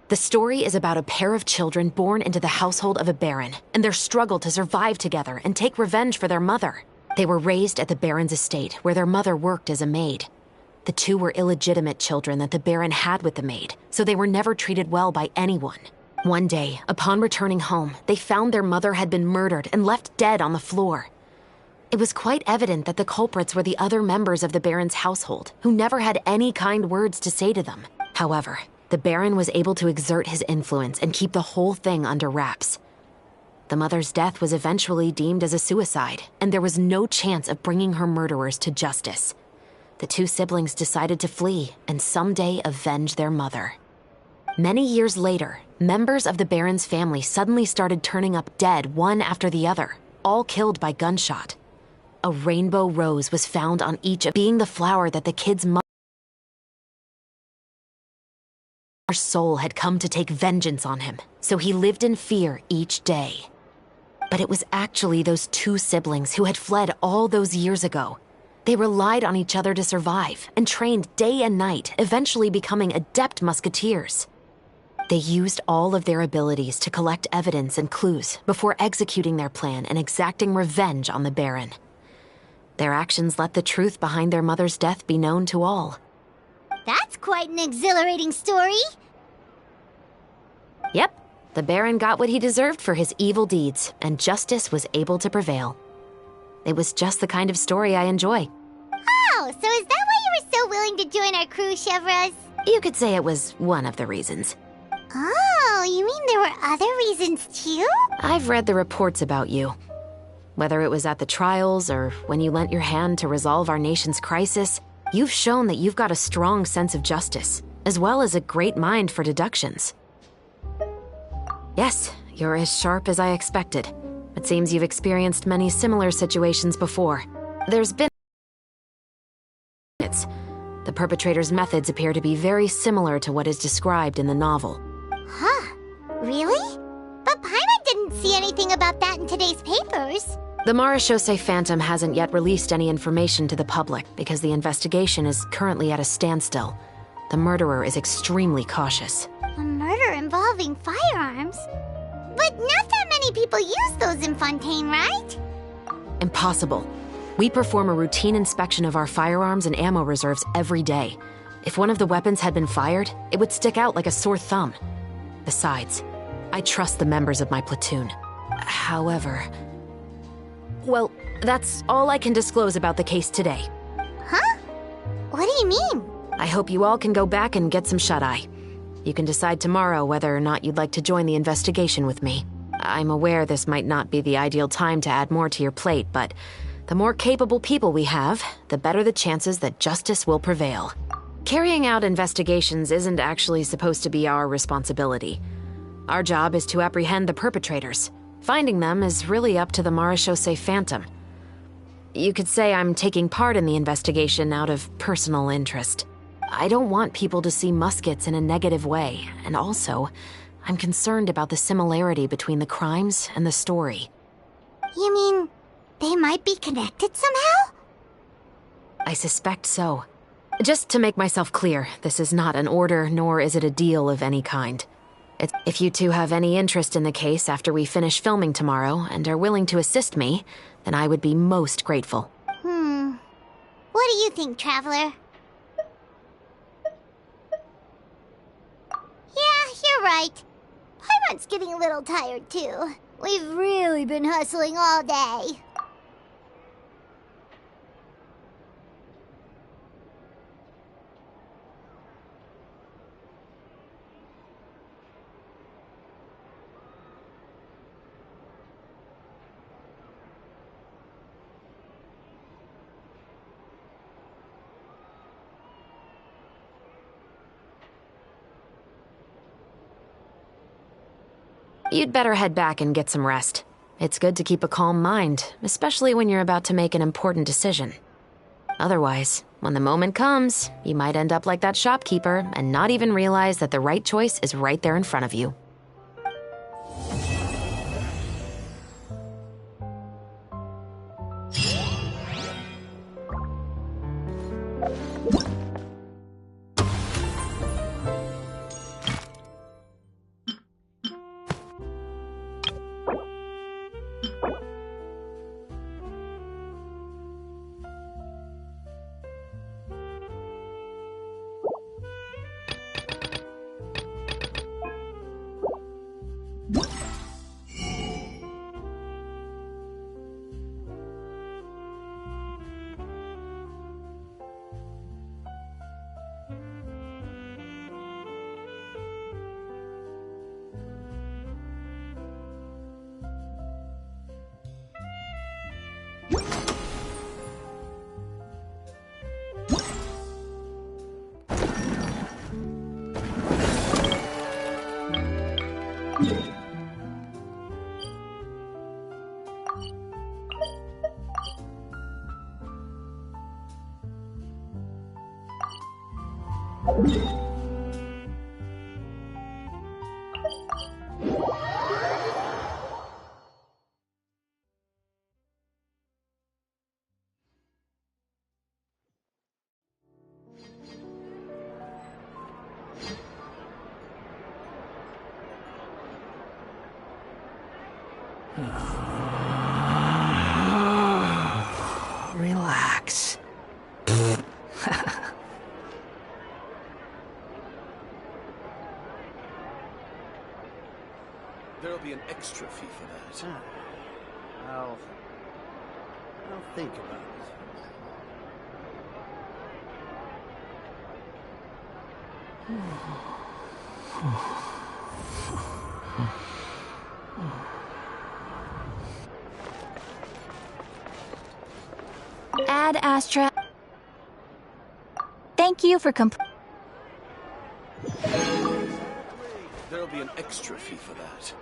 The story is about a pair of children born into the household of a baron, and their struggle to survive together and take revenge for their mother. They were raised at the baron's estate, where their mother worked as a maid. The two were illegitimate children that the baron had with the maid, so they were never treated well by anyone. One day, upon returning home, they found their mother had been murdered and left dead on the floor. It was quite evident that the culprits were the other members of the baron's household, who never had any kind words to say to them. However, the baron was able to exert his influence and keep the whole thing under wraps. The mother's death was eventually deemed as a suicide, and there was no chance of bringing her murderers to justice. The two siblings decided to flee and someday avenge their mother. Many years later, members of the baron's family suddenly started turning up dead one after the other, all killed by gunshot. A rainbow rose was found on each of being the flower that the kid's mother's soul had come to take vengeance on him, so he lived in fear each day. But it was actually those two siblings who had fled all those years ago. They relied on each other to survive and trained day and night, eventually becoming adept musketeers. They used all of their abilities to collect evidence and clues before executing their plan and exacting revenge on the Baron. Their actions let the truth behind their mother's death be known to all. That's quite an exhilarating story. Yep, the Baron got what he deserved for his evil deeds, and justice was able to prevail. It was just the kind of story I enjoy. Oh, so is that why you were so willing to join our crew, Chevreuse? You could say it was one of the reasons. Oh, you mean there were other reasons too? I've read the reports about you. Whether it was at the trials or when you lent your hand to resolve our nation's crisis, you've shown that you've got a strong sense of justice, as well as a great mind for deductions. Yes, you're as sharp as I expected. It seems you've experienced many similar situations before. There's been... The perpetrator's methods appear to be very similar to what is described in the novel. Huh? Really? But Paimon didn't see anything about that in today's papers. The Marechaussee Phantom hasn't yet released any information to the public because the investigation is currently at a standstill. The murderer is extremely cautious. A murder involving firearms? But not that many people use those in Fontaine, right? Impossible. We perform a routine inspection of our firearms and ammo reserves every day. If one of the weapons had been fired, it would stick out like a sore thumb. Besides, I trust the members of my platoon. However... Well, that's all I can disclose about the case today. Huh? What do you mean? I hope you all can go back and get some shut-eye. You can decide tomorrow whether or not you'd like to join the investigation with me. I'm aware this might not be the ideal time to add more to your plate, but the more capable people we have, the better the chances that justice will prevail. Carrying out investigations isn't actually supposed to be our responsibility. Our job is to apprehend the perpetrators. Finding them is really up to the Marechaussee Phantom. You could say I'm taking part in the investigation out of personal interest. I don't want people to see muskets in a negative way, and also, I'm concerned about the similarity between the crimes and the story. You mean, they might be connected somehow? I suspect so. Just to make myself clear, this is not an order, nor is it a deal of any kind. If you two have any interest in the case after we finish filming tomorrow and are willing to assist me, then I would be most grateful. What do you think, Traveler? Yeah, you're right. Pyrot's getting a little tired, too. We've really been hustling all day. You'd better head back and get some rest. It's good to keep a calm mind, especially when you're about to make an important decision. Otherwise, when the moment comes, you might end up like that shopkeeper and not even realize that the right choice is right there in front of you. Relax. There'll be an extra fee for that. I'll think about it. Ad Astra. Thank you for There'll be an extra fee for that.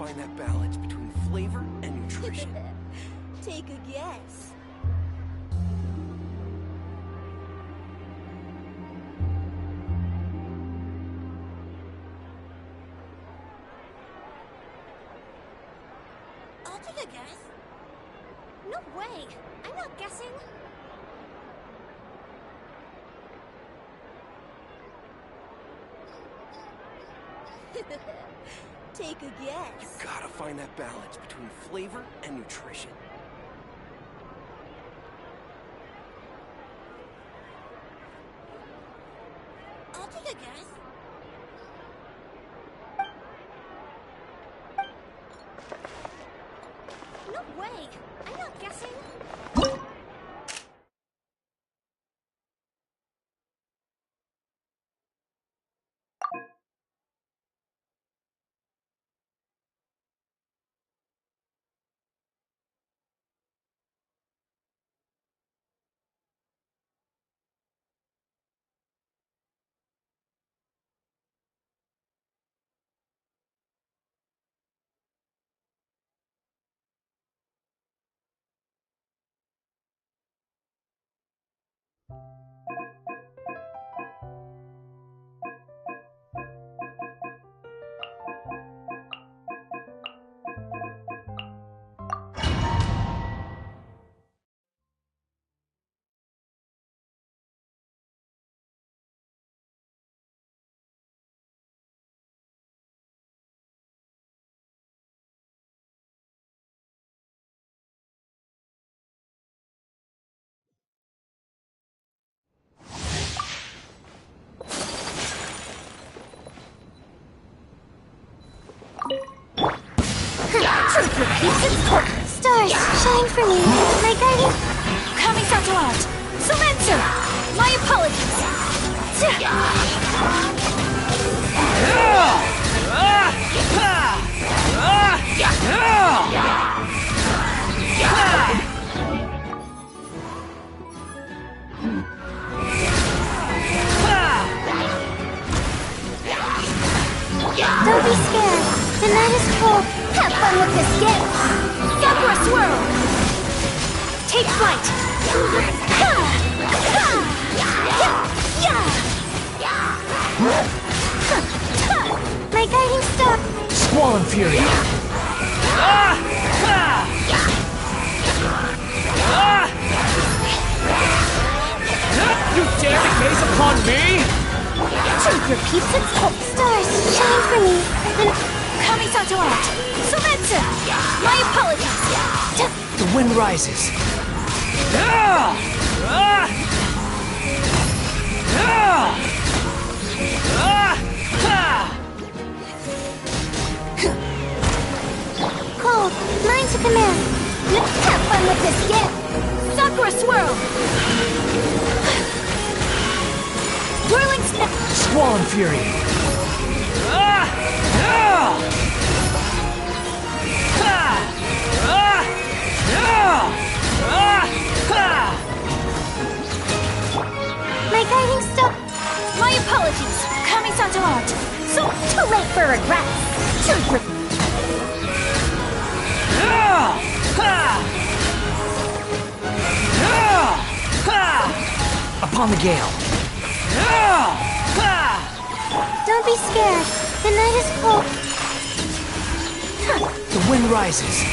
find that balance between flavor and nutrition. Take a guess. I'll take a guess. No way! I'm not guessing. Take a guess. You gotta find that balance between flavor and nutrition. I'll take a guess. No way! I'm not guessing. Stars, shine for me. My guardian... Kamisato out! Sumetsu! My apologies! Don't be scared. The night is cold. Have fun with this gift. Sakura Swirl! Take flight! My guiding star. Squall Fury! You dare to gaze upon me? Truth repeats itself. Stars, shine for me. And Kamisato out! Sumetsu! My apologies! The wind rises. cold. Mine to command. Have fun with this gift. Sakura Swirl! Whirling Squall Fury! My guiding star. My apologies! Kamisato out! So too late for regrets. Upon the gale! Don't be scared. The night is cold. The wind rises.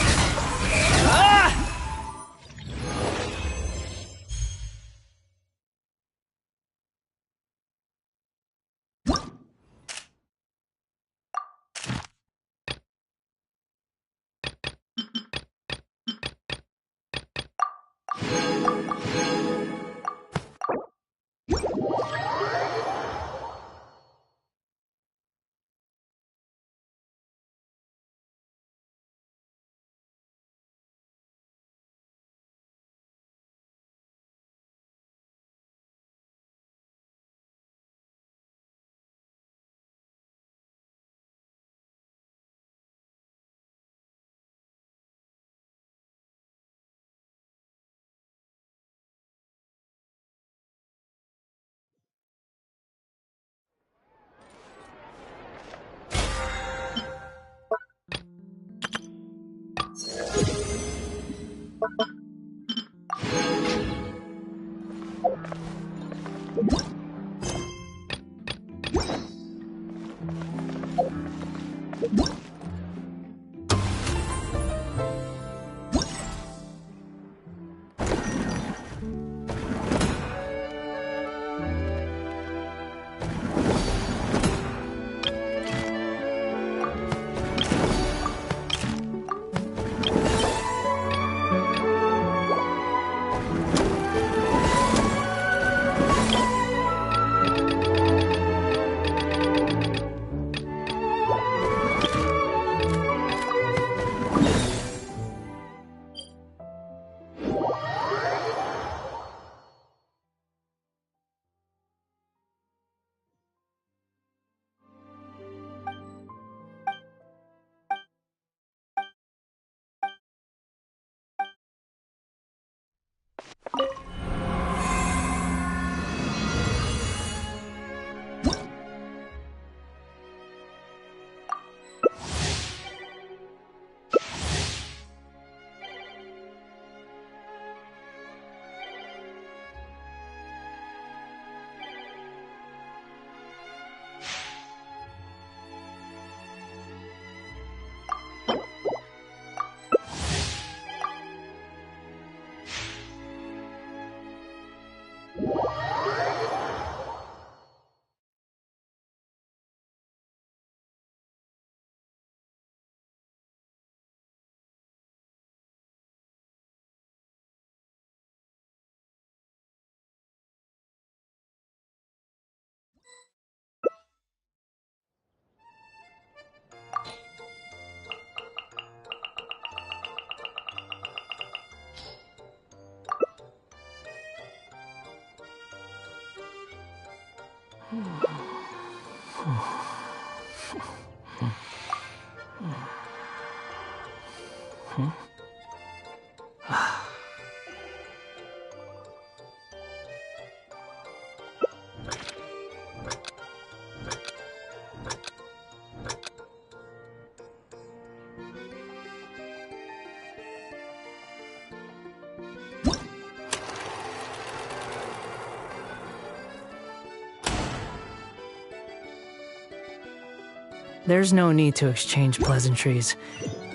There's no need to exchange pleasantries.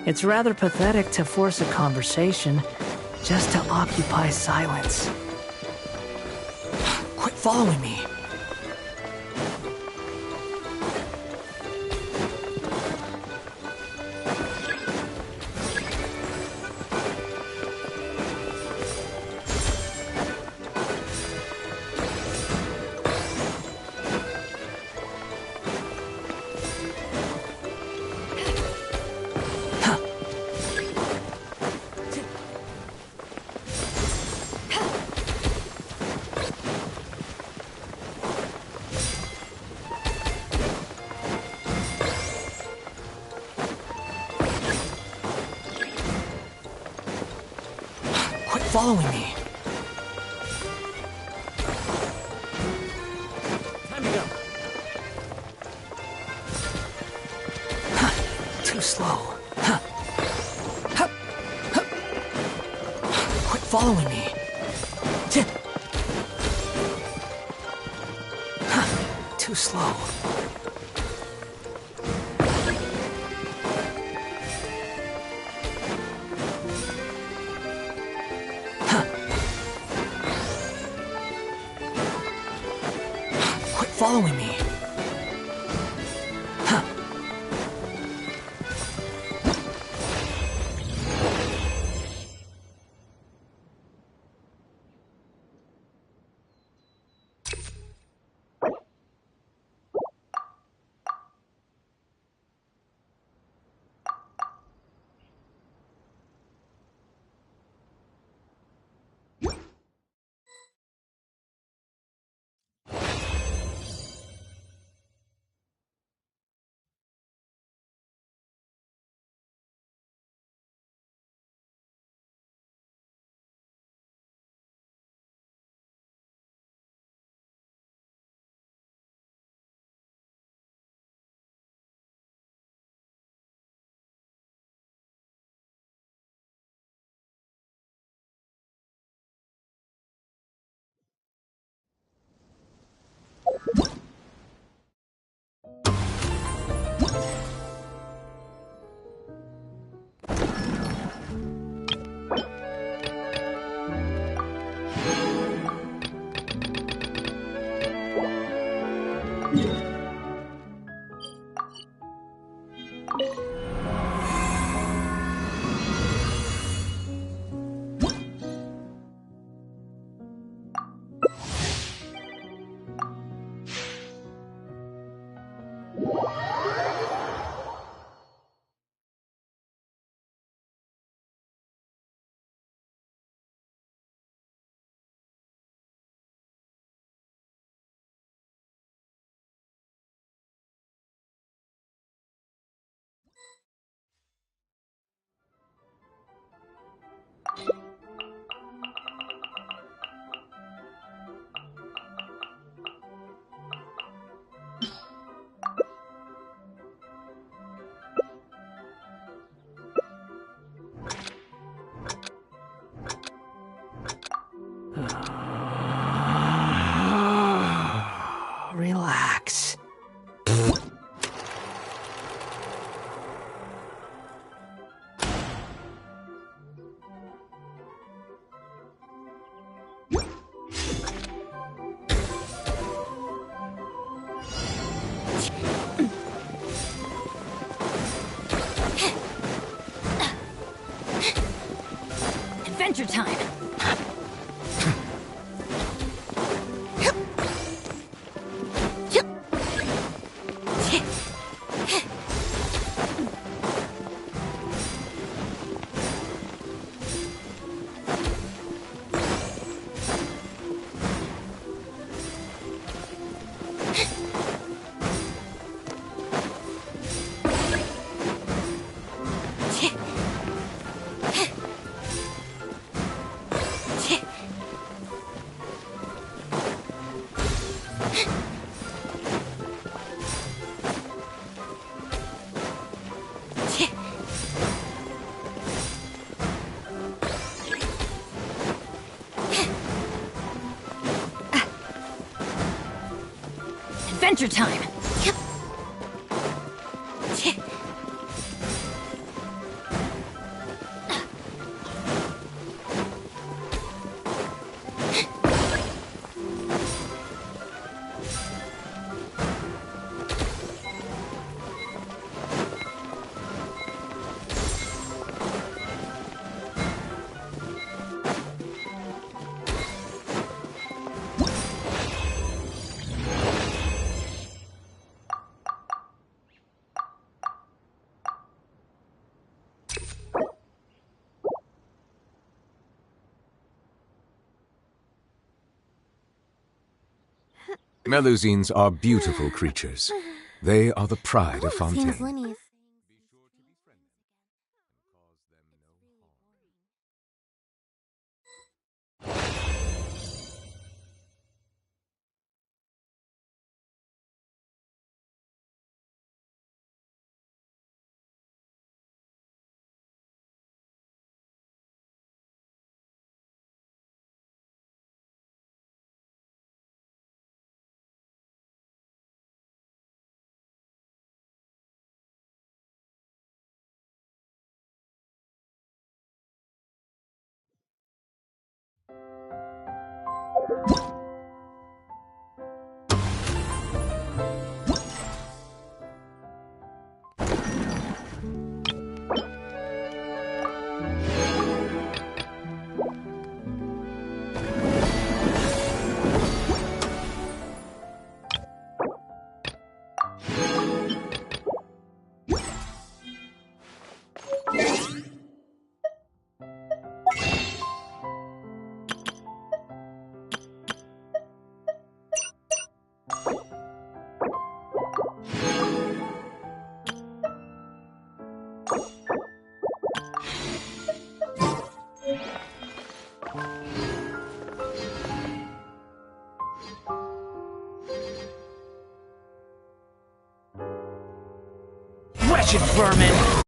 It's rather pathetic to force a conversation just to occupy silence. Quit following me. Following me. Time to go. Too slow. Quit following me. Too slow. Following me. Adventure time! Adventure time! Melusines are beautiful creatures. They are the pride of Fontaine. Wretched vermin!